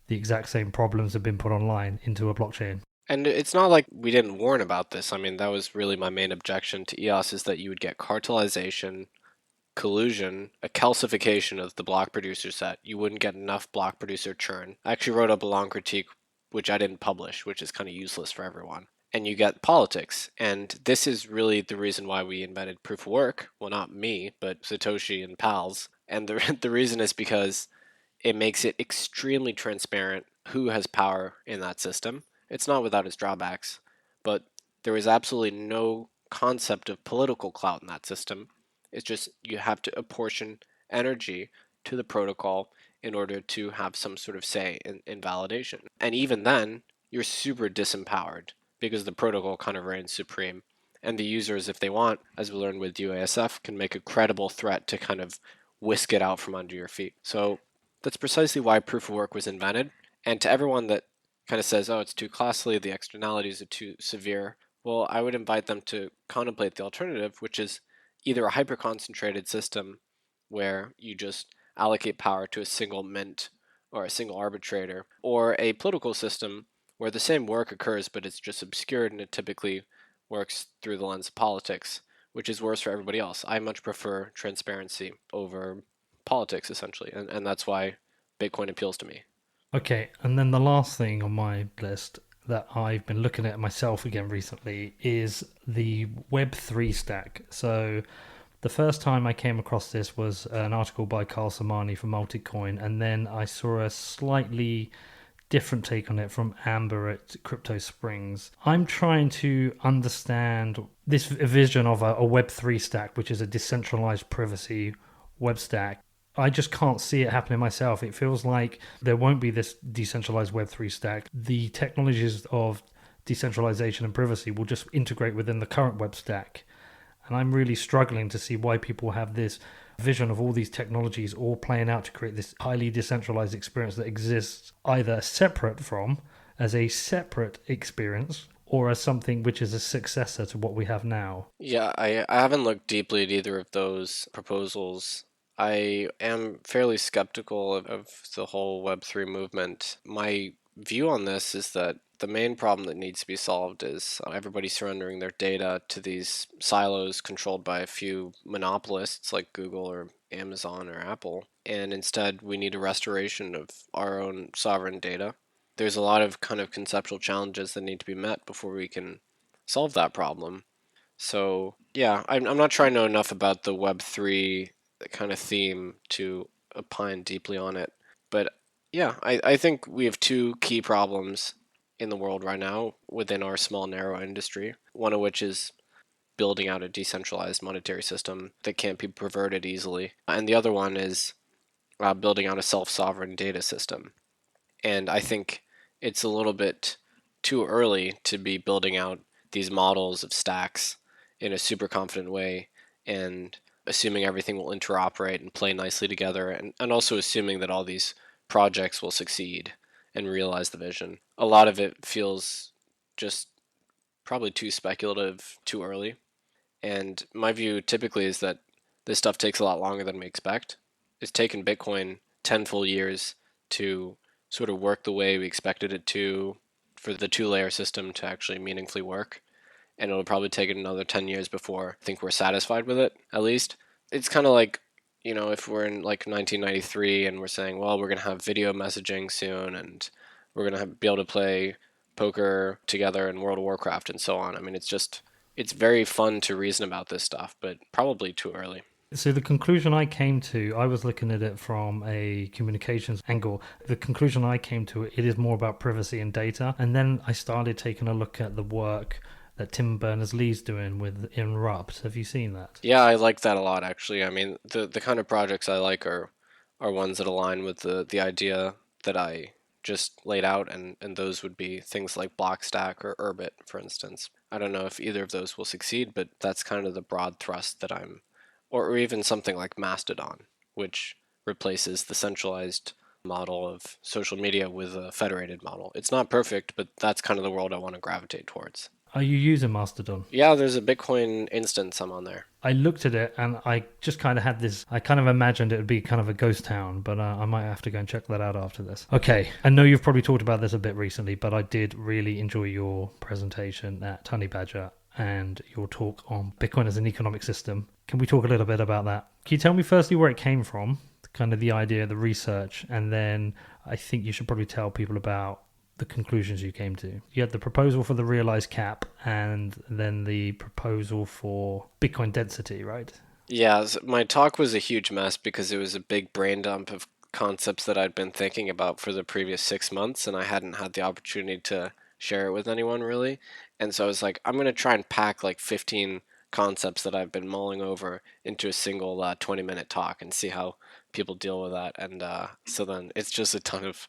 The exact same problems had been put online into a blockchain. And it's not like we didn't warn about this. I mean, that was really my main objection to EOS, is that you would get cartelization, collusion, a calcification of the block producer set. You wouldn't get enough block producer churn. I actually wrote up a long critique, which I didn't publish, which is kind of useless for everyone. And you get politics. And this is really the reason why we invented proof of work. Well, not me, but Satoshi and pals. And the reason is because it makes it extremely transparent who has power in that system. It's not without its drawbacks, but there is absolutely no concept of political clout in that system. It's just you have to apportion energy to the protocol in order to have some sort of say in validation. And even then, you're super disempowered because the protocol kind of reigns supreme. And the users, if they want, as we learned with UASF, can make a credible threat to kind of whisk it out from under your feet. So that's precisely why proof of work was invented. And to everyone that kind of says, oh, it's too costly, the externalities are too severe, well, I would invite them to contemplate the alternative, which is either a hyper-concentrated system where you just allocate power to a single mint or a single arbitrator, or a political system where the same work occurs, but it's just obscured and it typically works through the lens of politics, which is worse for everybody else. I much prefer transparency over politics, essentially, and that's why Bitcoin appeals to me. Okay, and then the last thing on my list that I've been looking at myself again recently is the Web3 stack. So the first time I came across this was an article by Carl Samani from Multicoin, and then I saw a slightly different take on it from Amber at Crypto Springs. I'm trying to understand this vision of a Web3 stack, which is a decentralized privacy web stack. I just can't see it happening myself. It feels like there won't be this decentralized Web3 stack. The technologies of decentralization and privacy will just integrate within the current web stack. And I'm really struggling to see why people have this vision of all these technologies all playing out to create this highly decentralized experience that exists either separate from, as a separate experience, or as something which is a successor to what we have now. Yeah, I haven't looked deeply at either of those proposals. I am fairly skeptical of the whole Web3 movement. My view on this is that The main problem that needs to be solved is everybody surrendering their data to these silos controlled by a few monopolists like Google or Amazon or Apple. And instead, we need a restoration of our own sovereign data. There's a lot of kind of conceptual challenges that need to be met before we can solve that problem. So yeah, I'm not sure I know enough about the Web3 kind of theme to opine deeply on it. But yeah, I think we have two key problems in the world right now within our small, narrow industry, one of which is building out a decentralized monetary system that can't be perverted easily. And the other one is building out a self-sovereign data system. And I think it's a little bit too early to be building out these models of stacks in a super confident way and assuming everything will interoperate and play nicely together, and also assuming that all these projects will succeed and realize the vision. A lot of it feels just probably too speculative too early. And my view typically is that this stuff takes a lot longer than we expect. It's taken Bitcoin 10 full years to sort of work the way we expected it to, for the two-layer system to actually meaningfully work. And it'll probably take another 10 years before I think we're satisfied with it, at least. It's kind of like, if we're in like 1993 and we're saying, well, we're going to have video messaging soon and we're going to be able to play poker together in World of Warcraft and so on. I mean, it's very fun to reason about this stuff, but probably too early. So the conclusion I came to, I was looking at it from a communications angle. The conclusion I came to, it is more about privacy and data. And then I started taking a look at the work that Tim Berners-Lee's doing with Inrupt. Have you seen that? Yeah, I like that a lot, actually. I mean, the kind of projects I like are ones that align with the idea that I just laid out, and those would be things like Blockstack or Urbit, for instance. I don't know if either of those will succeed, but that's kind of the broad thrust that or even something like Mastodon, which replaces the centralized model of social media with a federated model. It's not perfect, but that's kind of the world I want to gravitate towards. Are you using Mastodon? Yeah, there's a Bitcoin instance I'm on there. I looked at it and I just kind of had this, I kind of imagined it would be kind of a ghost town, but I might have to go and check that out after this. Okay, I know you've probably talked about this a bit recently, but I did really enjoy your presentation at Honey Badger and your talk on Bitcoin as an economic system. Can we talk a little bit about that? Can you tell me firstly where it came from, kind of the idea, the research, and then I think you should probably tell people about the conclusions you came to. You had the proposal for the realized cap and then the proposal for Bitcoin density, right? Yeah, my talk was a huge mess because it was a big brain dump of concepts that I'd been thinking about for the previous 6 months, and I hadn't had the opportunity to share it with anyone really. And so I was like, I'm going to try and pack like 15 concepts that I've been mulling over into a single 20-minute talk and see how people deal with that. And so then it's just a ton of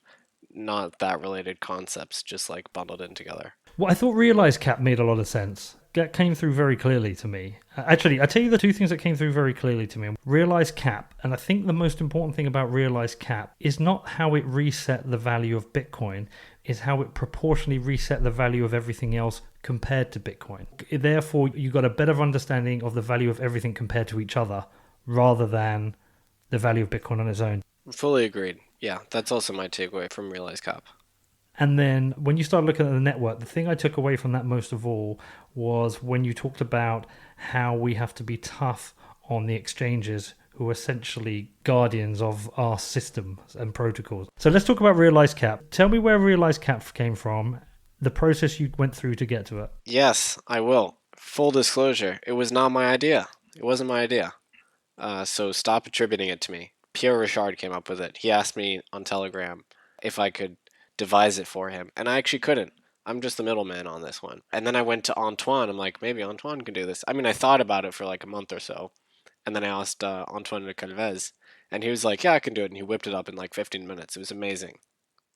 not that related concepts just like bundled in together. Well, I thought realized cap made a lot of sense. That came through very clearly to me. Actually, I tell you the two things that came through very clearly to me. Realized cap, and I think the most important thing about realized cap is not how it reset the value of Bitcoin, is how it proportionally reset the value of everything else compared to Bitcoin. Therefore, you got a better understanding of the value of everything compared to each other rather than the value of Bitcoin on its own. Fully agreed. Yeah, that's also my takeaway from realized cap. And then when you start looking at the network, the thing I took away from that most of all was when you talked about how we have to be tough on the exchanges who are essentially guardians of our systems and protocols. So let's talk about realized cap. Tell me where realized cap came from, the process you went through to get to it. Yes, I will. Full disclosure, it was not my idea. It wasn't my idea. So stop attributing it to me. Pierre Richard came up with it. He asked me on Telegram if I could devise it for him, and I actually couldn't. I'm just the middleman on this one. And then I went to Antoine. I'm like, maybe Antoine can do this. I mean, I thought about it for like a month or so, and then I asked Antoine de Calvez, and he was like, yeah, I can do it, and he whipped it up in like 15 minutes. It was amazing.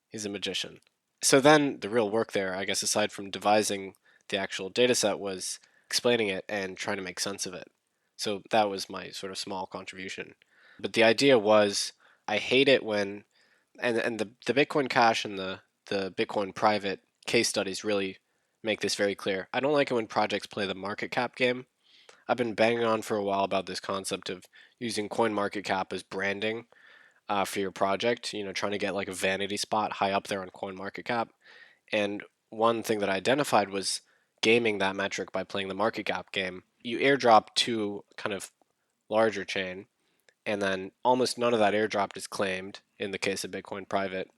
He's a magician. So then the real work there, I guess, aside from devising the actual data set, was explaining it and trying to make sense of it. So that was my sort of small contribution. But the idea was, I hate it when, and the Bitcoin Cash and the Bitcoin private case studies really make this very clear. I don't like it when projects play the market cap game. I've been banging on for a while about this concept of using CoinMarketCap as branding for your project, trying to get like a vanity spot high up there on CoinMarketCap. And one thing that I identified was gaming that metric by playing the market cap game. You airdrop to kind of larger chain, and then almost none of that airdrop is claimed in the case of Bitcoin private.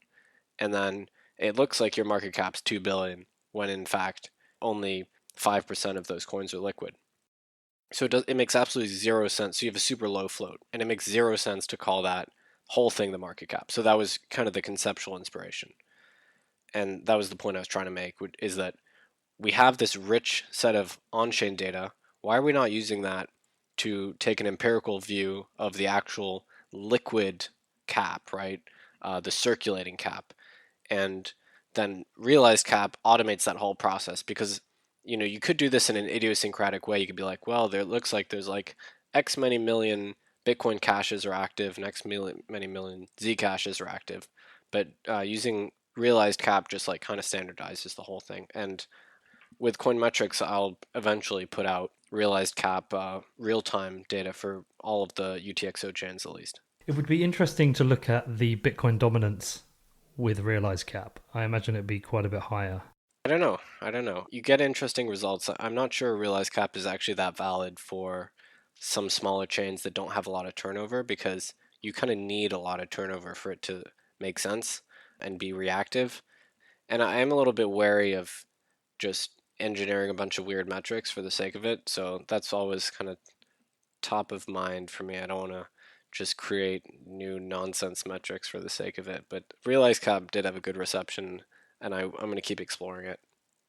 And then it looks like your market cap's 2 billion when in fact only 5% of those coins are liquid. So it makes absolutely zero sense. So you have a super low float, and it makes zero sense to call that whole thing the market cap. So that was kind of the conceptual inspiration. And that was the point I was trying to make, is that we have this rich set of on-chain data. Why are we not using that to take an empirical view of the actual liquid cap, right? The circulating cap. And then realized cap automates that whole process, because you could do this in an idiosyncratic way. You could be like, well, there looks like there's like X many million Bitcoin caches are active and X many million Z caches are active. But using realized cap just like kind of standardizes the whole thing. And with Coinmetrics, I'll eventually put out realized cap real-time data for all of the UTXO chains at least. It would be interesting to look at the Bitcoin dominance with realized cap. I imagine it'd be quite a bit higher. I don't know. You get interesting results. I'm not sure realized cap is actually that valid for some smaller chains that don't have a lot of turnover, because you kind of need a lot of turnover for it to make sense and be reactive. And I am a little bit wary of just engineering a bunch of weird metrics for the sake of it. So that's always kind of top of mind for me. I don't want to just create new nonsense metrics for the sake of it. But realized cap did have a good reception, and I'm going to keep exploring it.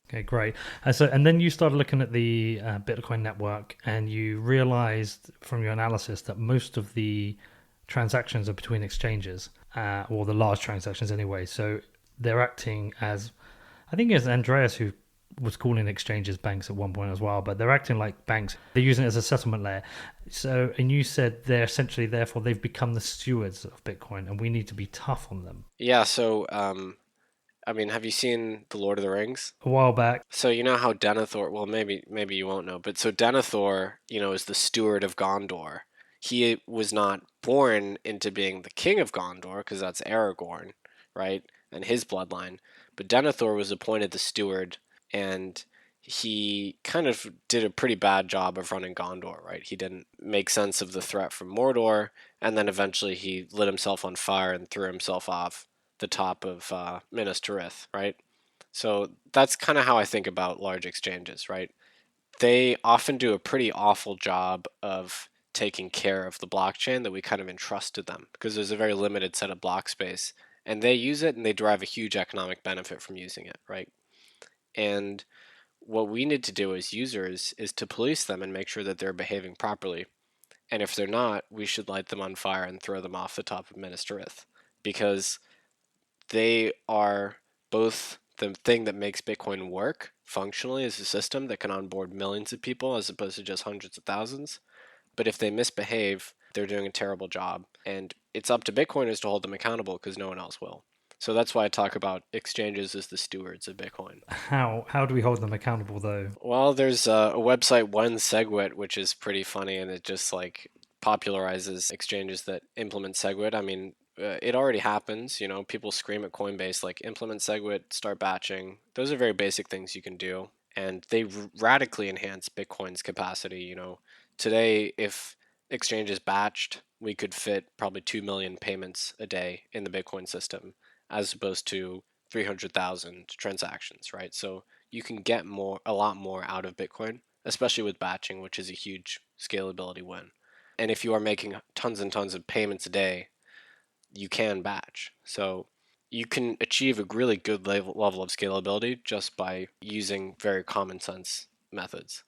Okay, great. And then you started looking at the Bitcoin network, and you realized from your analysis that most of the transactions are between exchanges, or the large transactions anyway. So they're acting as, I think it's Andreas who was calling exchanges banks at one point as well, but they're acting like banks. They're using it as a settlement layer. So, and you said they're essentially, therefore, they've become the stewards of Bitcoin, and we need to be tough on them. Yeah, so I mean, have you seen The Lord of the Rings? A while back. So you know how Denethor, well, maybe you won't know, but so Denethor, is the steward of Gondor. He was not born into being the king of Gondor, because that's Aragorn, right? And his bloodline. But Denethor was appointed the steward, and he kind of did a pretty bad job of running Gondor, right? He didn't make sense of the threat from Mordor, and then eventually he lit himself on fire and threw himself off the top of Minas Tirith, right? So that's kind of how I think about large exchanges, right? They often do a pretty awful job of taking care of the blockchain that we kind of entrust to them, because there's a very limited set of block space, and they use it and they derive a huge economic benefit from using it, right? And what we need to do as users is to police them and make sure that they're behaving properly. And if they're not, we should light them on fire and throw them off the top of Minas Tirith, because they are both the thing that makes Bitcoin work functionally as a system that can onboard millions of people as opposed to just hundreds of thousands. But if they misbehave, they're doing a terrible job. And it's up to Bitcoiners to hold them accountable, because no one else will. So that's why I talk about exchanges as the stewards of Bitcoin. How do we hold them accountable, though? Well, there's a website, One SegWit, which is pretty funny, and it just like popularizes exchanges that implement SegWit. I mean, it already happens. People scream at Coinbase like, implement SegWit, start batching. Those are very basic things you can do, and they radically enhance Bitcoin's capacity. Today, if exchanges batched, we could fit probably 2 million payments a day in the Bitcoin system, as opposed to 300,000 transactions, right? So you can get a lot more out of Bitcoin, especially with batching, which is a huge scalability win. And if you are making tons and tons of payments a day, you can batch. So you can achieve a really good level of scalability just by using very common sense methods.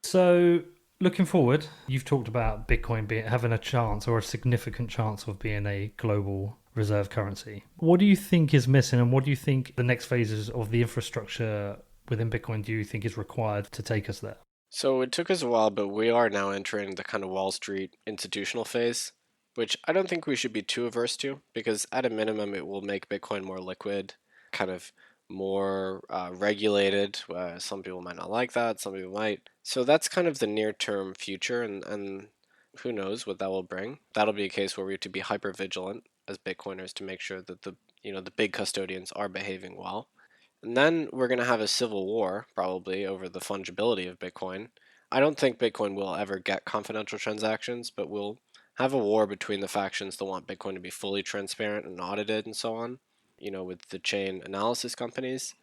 So, looking forward, you've talked about Bitcoin having a chance, or a significant chance, of being a global reserve currency. What do you think is missing, and what do you think the next phases of the infrastructure within Bitcoin do you think is required to take us there? So it took us a while, but we are now entering the kind of Wall Street institutional phase, which I don't think we should be too averse to, because at a minimum it will make Bitcoin more liquid, kind of more regulated. Some people might not like that, some people might. So that's kind of the near-term future, and who knows what that will bring. That'll be a case where we have to be hyper vigilant as Bitcoiners to make sure that the big custodians are behaving well. And then we're going to have a civil war, probably, over the fungibility of Bitcoin. I don't think Bitcoin will ever get confidential transactions, but we'll have a war between the factions that want Bitcoin to be fully transparent and audited and so on, with the chain analysis companies,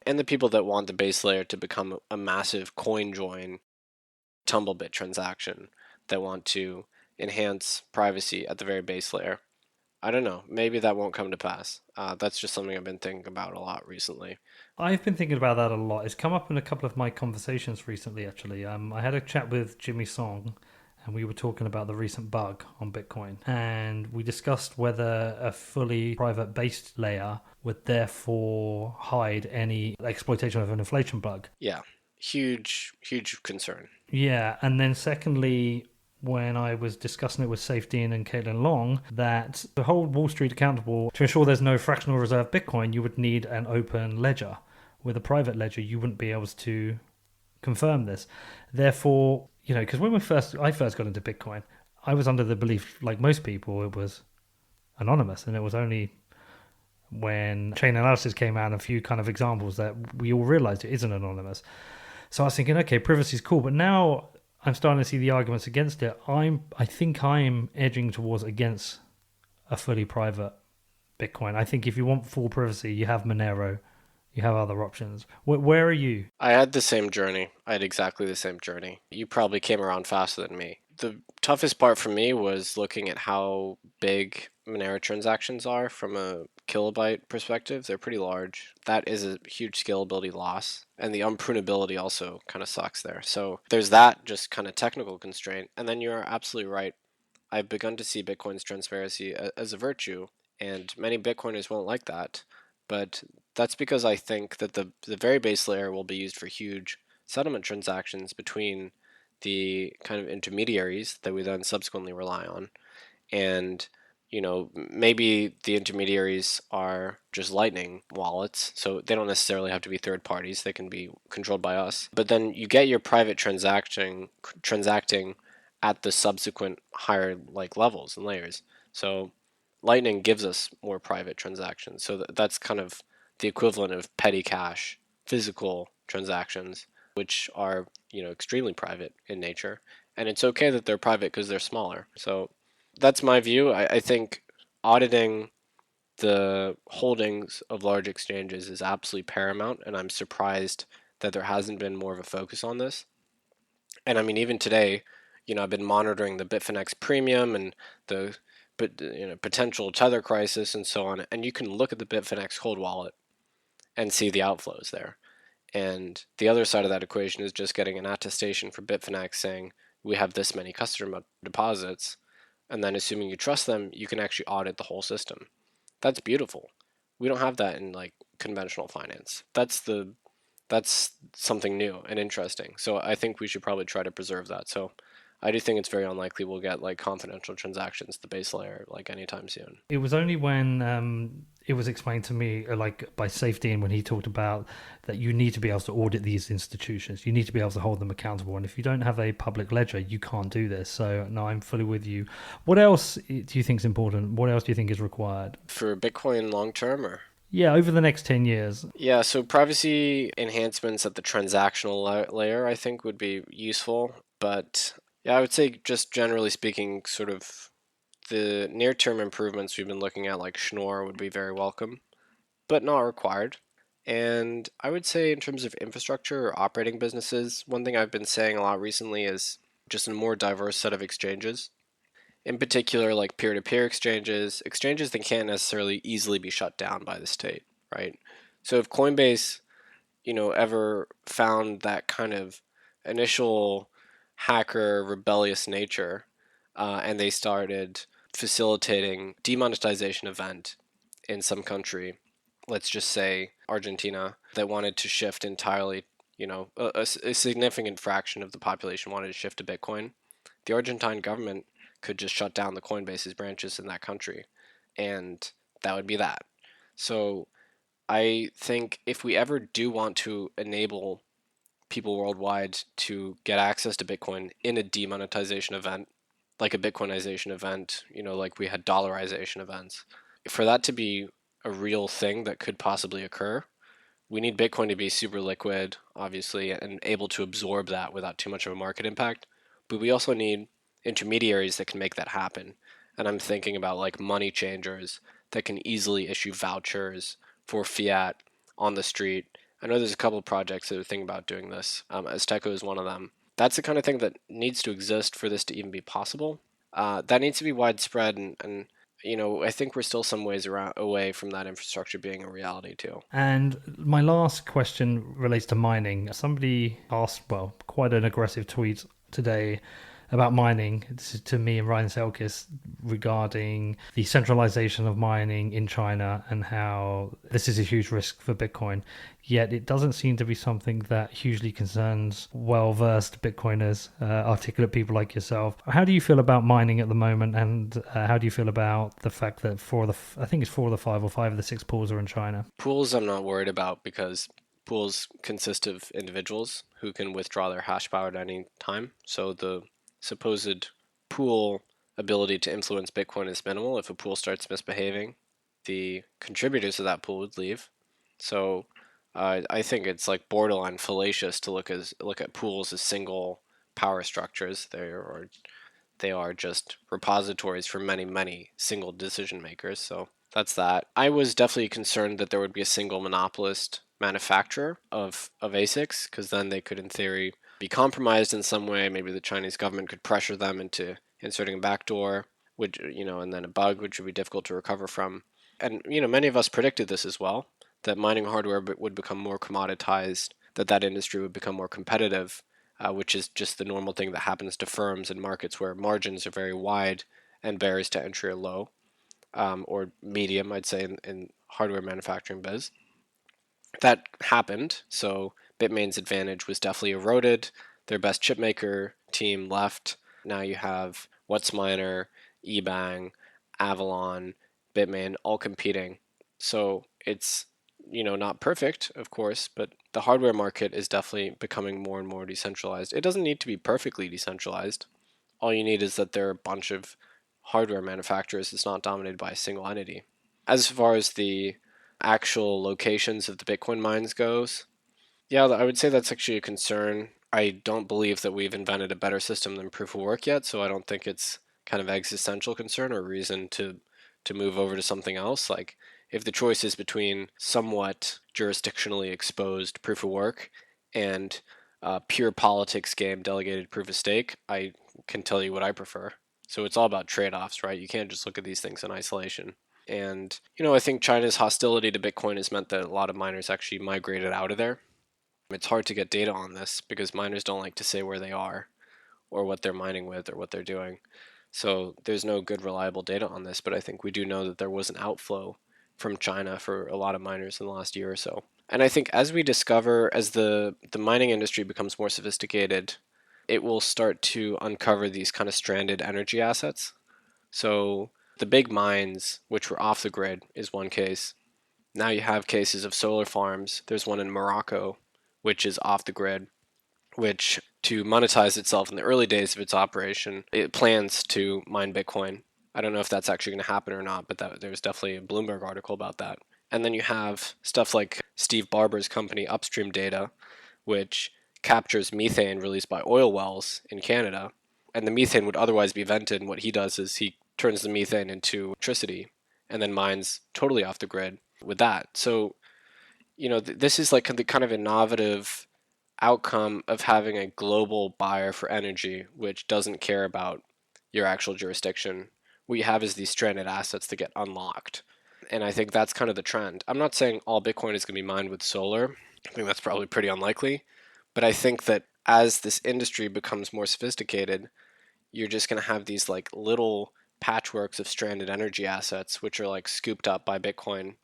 and the people that want the base layer to become a massive coin join tumblebit transaction that want to enhance privacy at the very base layer. I don't know. Maybe that won't come to pass. That's just something I've been thinking about a lot recently. I've been thinking about that a lot. It's come up in a couple of my conversations recently, actually. I had a chat with Jimmy Song, and we were talking about the recent bug on Bitcoin. And we discussed whether a fully private based layer would therefore hide any exploitation of an inflation bug. Yeah, huge, huge concern. Yeah, and then secondly, when I was discussing it with Safe Dean and Caitlin Long, that to hold Wall Street accountable to ensure there's no fractional reserve Bitcoin, you would need an open ledger. With a private ledger, you wouldn't be able to confirm this. Therefore, because when I first got into Bitcoin, I was under the belief, like most people, it was anonymous, and it was only when chain analysis came out and a few kind of examples that we all realized it isn't anonymous. So I was thinking, okay, privacy is cool, but now I'm starting to see the arguments against it. I think I'm edging towards against a fully private Bitcoin. I think if you want full privacy, you have Monero, you have other options. Where are you? I had the same journey. I had exactly the same journey. You probably came around faster than me. The toughest part for me was looking at how big Monero transactions are from a kilobyte perspective. They're pretty large. That is a huge scalability loss. And the unprunability also kind of sucks there. So there's that just kind of technical constraint. And then you're absolutely right. I've begun to see Bitcoin's transparency as a virtue, and many Bitcoiners won't like that. But that's because I think that the very base layer will be used for huge settlement transactions between the kind of intermediaries that we then subsequently rely on. And maybe the intermediaries are just Lightning wallets, so they don't necessarily have to be third parties. They can be controlled by us. But then you get your private transacting at the subsequent higher levels and layers. So Lightning gives us more private transactions. So that's kind of the equivalent of petty cash, physical transactions, which are extremely private in nature. And it's okay that they're private because they're smaller. So that's my view. I think auditing the holdings of large exchanges is absolutely paramount, and I'm surprised that there hasn't been more of a focus on this. And I mean, even today, I've been monitoring the Bitfinex premium and the potential tether crisis and so on, and you can look at the Bitfinex cold wallet and see the outflows there. And the other side of that equation is just getting an attestation for Bitfinex saying we have this many customer deposits, and then assuming you trust them, you can actually audit the whole system. That's beautiful. We don't have that in conventional finance. That's something new and interesting. So I think we should probably try to preserve that. So I do think it's very unlikely we'll get confidential transactions at the base layer anytime soon. It was only when it was explained to me, by Safe Dean, when he talked about that you need to be able to audit these institutions. You need to be able to hold them accountable. And if you don't have a public ledger, you can't do this. So no, I'm fully with you. What else do you think is important? What else do you think is required? For Bitcoin long term, or? Yeah, over the next 10 years. Yeah, so privacy enhancements at the transactional layer, I think, would be useful. But yeah, I would say just generally speaking, sort of the near-term improvements we've been looking at, like Schnorr, would be very welcome, but not required. And I would say in terms of infrastructure or operating businesses, one thing I've been saying a lot recently is just a more diverse set of exchanges. In particular, like peer-to-peer exchanges that can't necessarily easily be shut down by the state, right? So if Coinbase, ever found that kind of initial hacker rebellious nature, and they started facilitating demonetization event in some country, let's just say Argentina, that wanted to shift entirely, a significant fraction of the population wanted to shift to Bitcoin, the Argentine government could just shut down the Coinbase's branches in that country, and that would be that. So I think if we ever do want to enable people worldwide to get access to Bitcoin in a demonetization event, like a Bitcoinization event, like we had dollarization events, for that to be a real thing that could possibly occur, we need Bitcoin to be super liquid, obviously, and able to absorb that without too much of a market impact. But we also need intermediaries that can make that happen. And I'm thinking about like money changers that can easily issue vouchers for fiat on the street. I know there's a couple of projects that are thinking about doing this. Azteco is one of them. That's the kind of thing that needs to exist for this to even be possible. That needs to be widespread, and I think we're still some ways away from that infrastructure being a reality too. And my last question relates to mining. Somebody asked, well, quite an aggressive tweet today about mining. This is to me and Ryan Selkis regarding the centralization of mining in China and how this is a huge risk for Bitcoin. Yet it doesn't seem to be something that hugely concerns well-versed Bitcoiners, articulate people like yourself. How do you feel about mining at the moment, and how do you feel about the fact that I think it's 4 of the 5 or 5 of the 6 pools are in China? Pools I'm not worried about because pools consist of individuals who can withdraw their hash power at any time. So the supposed pool ability to influence Bitcoin is minimal. If a pool starts misbehaving, the contributors of that pool would leave. So I think it's like borderline fallacious to look at pools as single power structures. They are just repositories for many single decision makers. So that's that. I was definitely concerned that there would be a single monopolist manufacturer of ASICs, because then they could, in theory, be compromised in some way. Maybe the Chinese government could pressure them into inserting a backdoor, which, and then a bug, which would be difficult to recover from. And, many of us predicted this as well, that mining hardware would become more commoditized, that industry would become more competitive, which is just the normal thing that happens to firms and markets where margins are very wide and barriers to entry are low, or medium, I'd say, in hardware manufacturing biz. That happened, so Bitmain's advantage was definitely eroded. Their best chipmaker team left. Now you have WhatsMiner, eBang, Avalon, Bitmain all competing. So it's not perfect, of course, but the hardware market is definitely becoming more and more decentralized. It doesn't need to be perfectly decentralized. All you need is that there are a bunch of hardware manufacturers that's not dominated by a single entity. As far as the actual locations of the Bitcoin mines goes, yeah, I would say that's actually a concern. I don't believe that we've invented a better system than proof of work yet, so I don't think it's kind of existential concern or reason to move over to something else. Like, if the choice is between somewhat jurisdictionally exposed proof of work and pure politics game delegated proof of stake, I can tell you what I prefer. So it's all about trade-offs, right? You can't just look at these things in isolation. And, I think China's hostility to Bitcoin has meant that a lot of miners actually migrated out of there. It's hard to get data on this because miners don't like to say where they are or what they're mining with or what they're doing. So there's no good reliable data on this, but I think we do know that there was an outflow from China for a lot of miners in the last year or so. And I think as the mining industry becomes more sophisticated, it will start to uncover these kind of stranded energy assets. So the big mines, which were off the grid, is one case. Now you have cases of solar farms. There's one in Morocco, which is off the grid, which, to monetize itself in the early days of its operation, it plans to mine Bitcoin. I don't know if that's actually going to happen or not, but there's definitely a Bloomberg article about that. And then you have stuff like Steve Barber's company, Upstream Data, which captures methane released by oil wells in Canada. And the methane would otherwise be vented, and what he does is he turns the methane into electricity and then mines totally off the grid with that. So, this is like the kind of innovative outcome of having a global buyer for energy, which doesn't care about your actual jurisdiction. What you have is these stranded assets that get unlocked. And I think that's kind of the trend. I'm not saying all Bitcoin is going to be mined with solar. I think that's probably pretty unlikely. But I think that as this industry becomes more sophisticated, you're just going to have these like little patchworks of stranded energy assets, which are like scooped up by Bitcoin,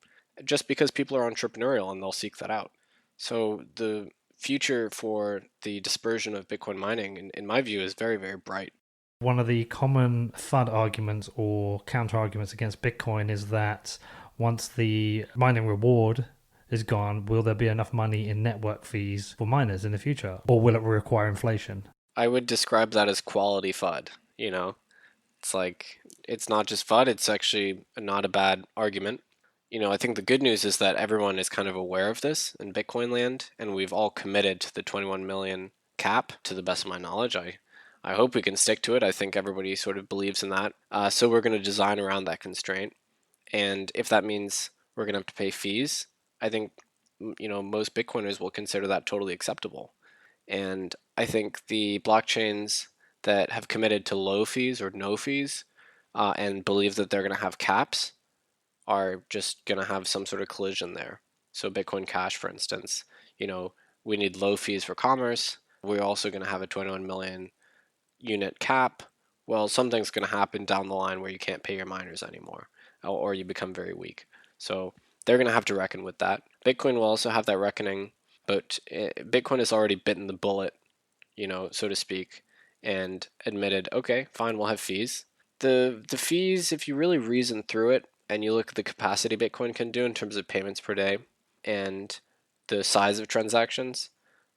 just because people are entrepreneurial and they'll seek that out. So the future for the dispersion of Bitcoin mining, in my view, is very, very bright. One of the common FUD arguments or counter arguments against Bitcoin is that once the mining reward is gone, will there be enough money in network fees for miners in the future? Or will it require inflation? I would describe that as quality FUD. It's like, it's not just FUD, it's actually not a bad argument. I think the good news is that everyone is kind of aware of this in Bitcoin land, and we've all committed to the 21 million cap, to the best of my knowledge. I hope we can stick to it. I think everybody sort of believes in that. So we're going to design around that constraint. And if that means we're going to have to pay fees, I think, most Bitcoiners will consider that totally acceptable. And I think the blockchains that have committed to low fees or no fees and believe that they're going to have caps are just going to have some sort of collision there. So Bitcoin Cash, for instance, we need low fees for commerce. We're also going to have a 21 million unit cap. Well, something's going to happen down the line where you can't pay your miners anymore, or you become very weak. So they're going to have to reckon with that. Bitcoin will also have that reckoning, but Bitcoin has already bitten the bullet, so to speak, and admitted, okay, fine, we'll have fees. The fees, if you really reason through it, and you look at the capacity Bitcoin can do in terms of payments per day and the size of transactions,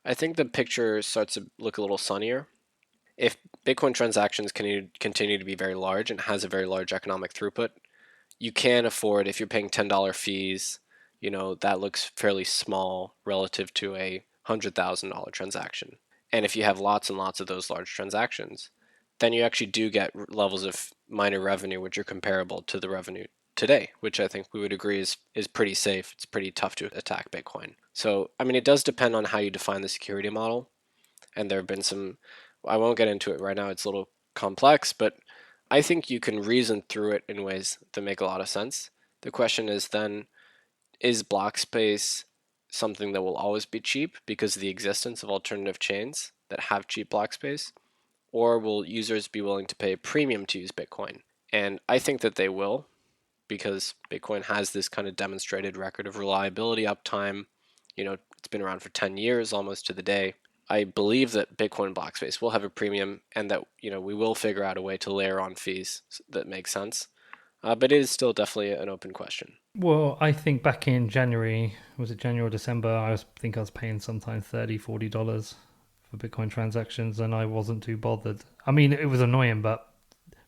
I think the picture starts to look a little sunnier. If Bitcoin transactions continue to be very large and has a very large economic throughput, you can afford, if you're paying $10 fees, that looks fairly small relative to a $100,000 transaction. And if you have lots and lots of those large transactions, then you actually do get levels of miner revenue which are comparable to the revenue today, which I think we would agree is pretty safe. It's pretty tough to attack Bitcoin. So, it does depend on how you define the security model. And there have been some, I won't get into it right now, it's a little complex, but I think you can reason through it in ways that make a lot of sense. The question is then, is block space something that will always be cheap because of the existence of alternative chains that have cheap block space? Or will users be willing to pay a premium to use Bitcoin? And I think that they will, because Bitcoin has this kind of demonstrated record of reliability, uptime. It's been around for 10 years, almost to the day. I believe that Bitcoin block space will have a premium, and that we will figure out a way to layer on fees that make sense. But it is still definitely an open question. Well, I think back in January, was it January or December, I think I was paying sometimes $30, $40 for Bitcoin transactions, and I wasn't too bothered. It was annoying, but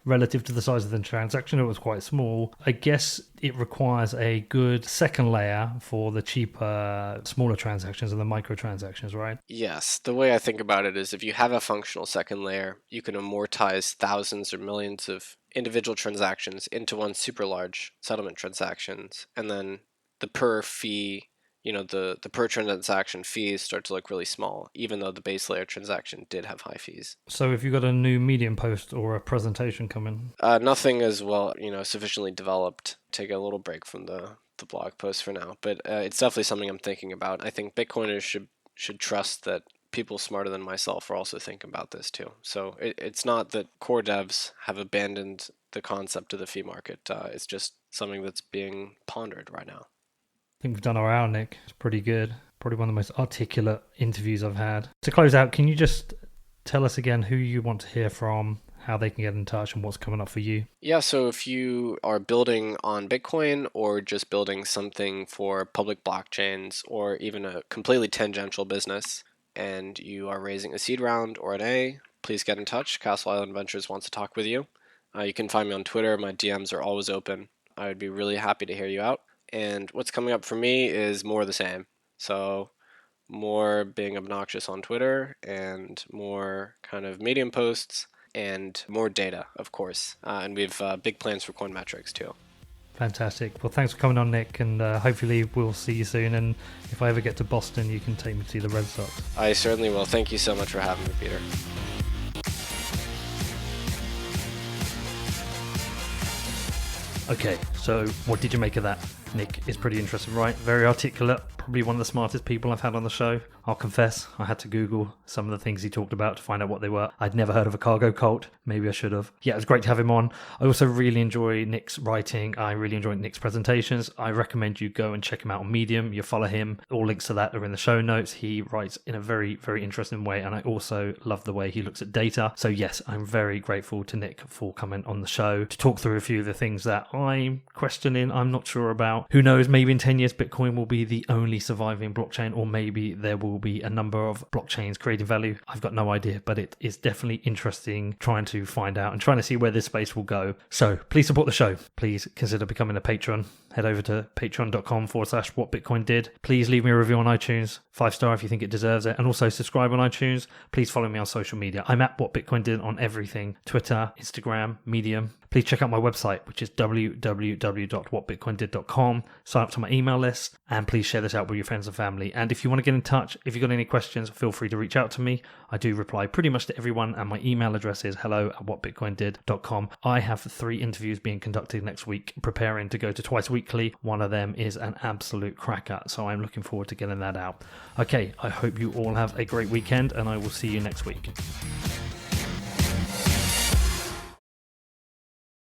relative to the size of the transaction, it was quite small. I guess it requires a good second layer for the cheaper, smaller transactions and the micro transactions, right? Yes. The way I think about it is if you have a functional second layer, you can amortize thousands or millions of individual transactions into one super large settlement transactions, and then the per fee, the per transaction fees start to look really small, even though the base layer transaction did have high fees. So if you got a new Medium post or a presentation coming? Nothing as well, sufficiently developed. Take a little break from the blog post for now, but it's definitely something I'm thinking about. I think Bitcoiners should trust that people smarter than myself are also thinking about this too. So it's not that core devs have abandoned the concept of the fee market. It's just something that's being pondered right now. I think we've done our hour, Nick. It's pretty good. Probably one of the most articulate interviews I've had. To close out, can you just tell us again who you want to hear from, how they can get in touch, and what's coming up for you? Yeah, so if you are building on Bitcoin or just building something for public blockchains or even a completely tangential business and you are raising a seed round or an A, please get in touch. Castle Island Ventures wants to talk with you. You can find me on Twitter. My DMs are always open. I would be really happy to hear you out. And what's coming up for me is more of the same. So more being obnoxious on Twitter and more kind of Medium posts and more data, of course. And we have big plans for Coinmetrics too. Fantastic. Well, thanks for coming on, Nick, and hopefully we'll see you soon. And if I ever get to Boston, you can take me to see the Red Sox. I certainly will. Thank you so much for having me, Peter. Okay, so what did you make of that? Nick is pretty interesting, right? Very articulate, probably one of the smartest people I've had on the show. I'll confess, I had to Google some of the things he talked about to find out what they were. I'd never heard of a cargo cult. Maybe I should have. Yeah, it was great to have him on. I also really enjoy Nick's writing. I really enjoy Nick's presentations. I recommend you go and check him out on Medium. You follow him. All links to that are in the show notes. He writes in a very, very interesting way, and I also love the way he looks at data. So yes, I'm very grateful to Nick for coming on the show to talk through a few of the things that I'm questioning, I'm not sure about. Who knows, maybe in 10 years Bitcoin will be the only only surviving blockchain, or maybe there will be a number of blockchains creating value. I've got no idea, but it is definitely interesting trying to find out and trying to see where this space will go. So please support the show. Please consider becoming a patron. Head over to patreon.com/whatbitcoindid. Please leave me a review on iTunes, 5-star if you think it deserves it, and also subscribe on iTunes. Please follow me on social media. I'm at whatbitcoindid on everything: Twitter, Instagram, Medium. Please check out my website, which is www.whatbitcoindid.com. Sign up to my email list, and please share this out with your friends and family. And if you want to get in touch, if you've got any questions, feel free to reach out to me. I do reply pretty much to everyone, and my email address is hello@whatbitcoindid.com. I have 3 interviews being conducted next week, preparing to go to twice weekly. One of them is an absolute cracker, so I'm looking forward to getting that out. Okay, I hope you all have a great weekend, and I will see you next week.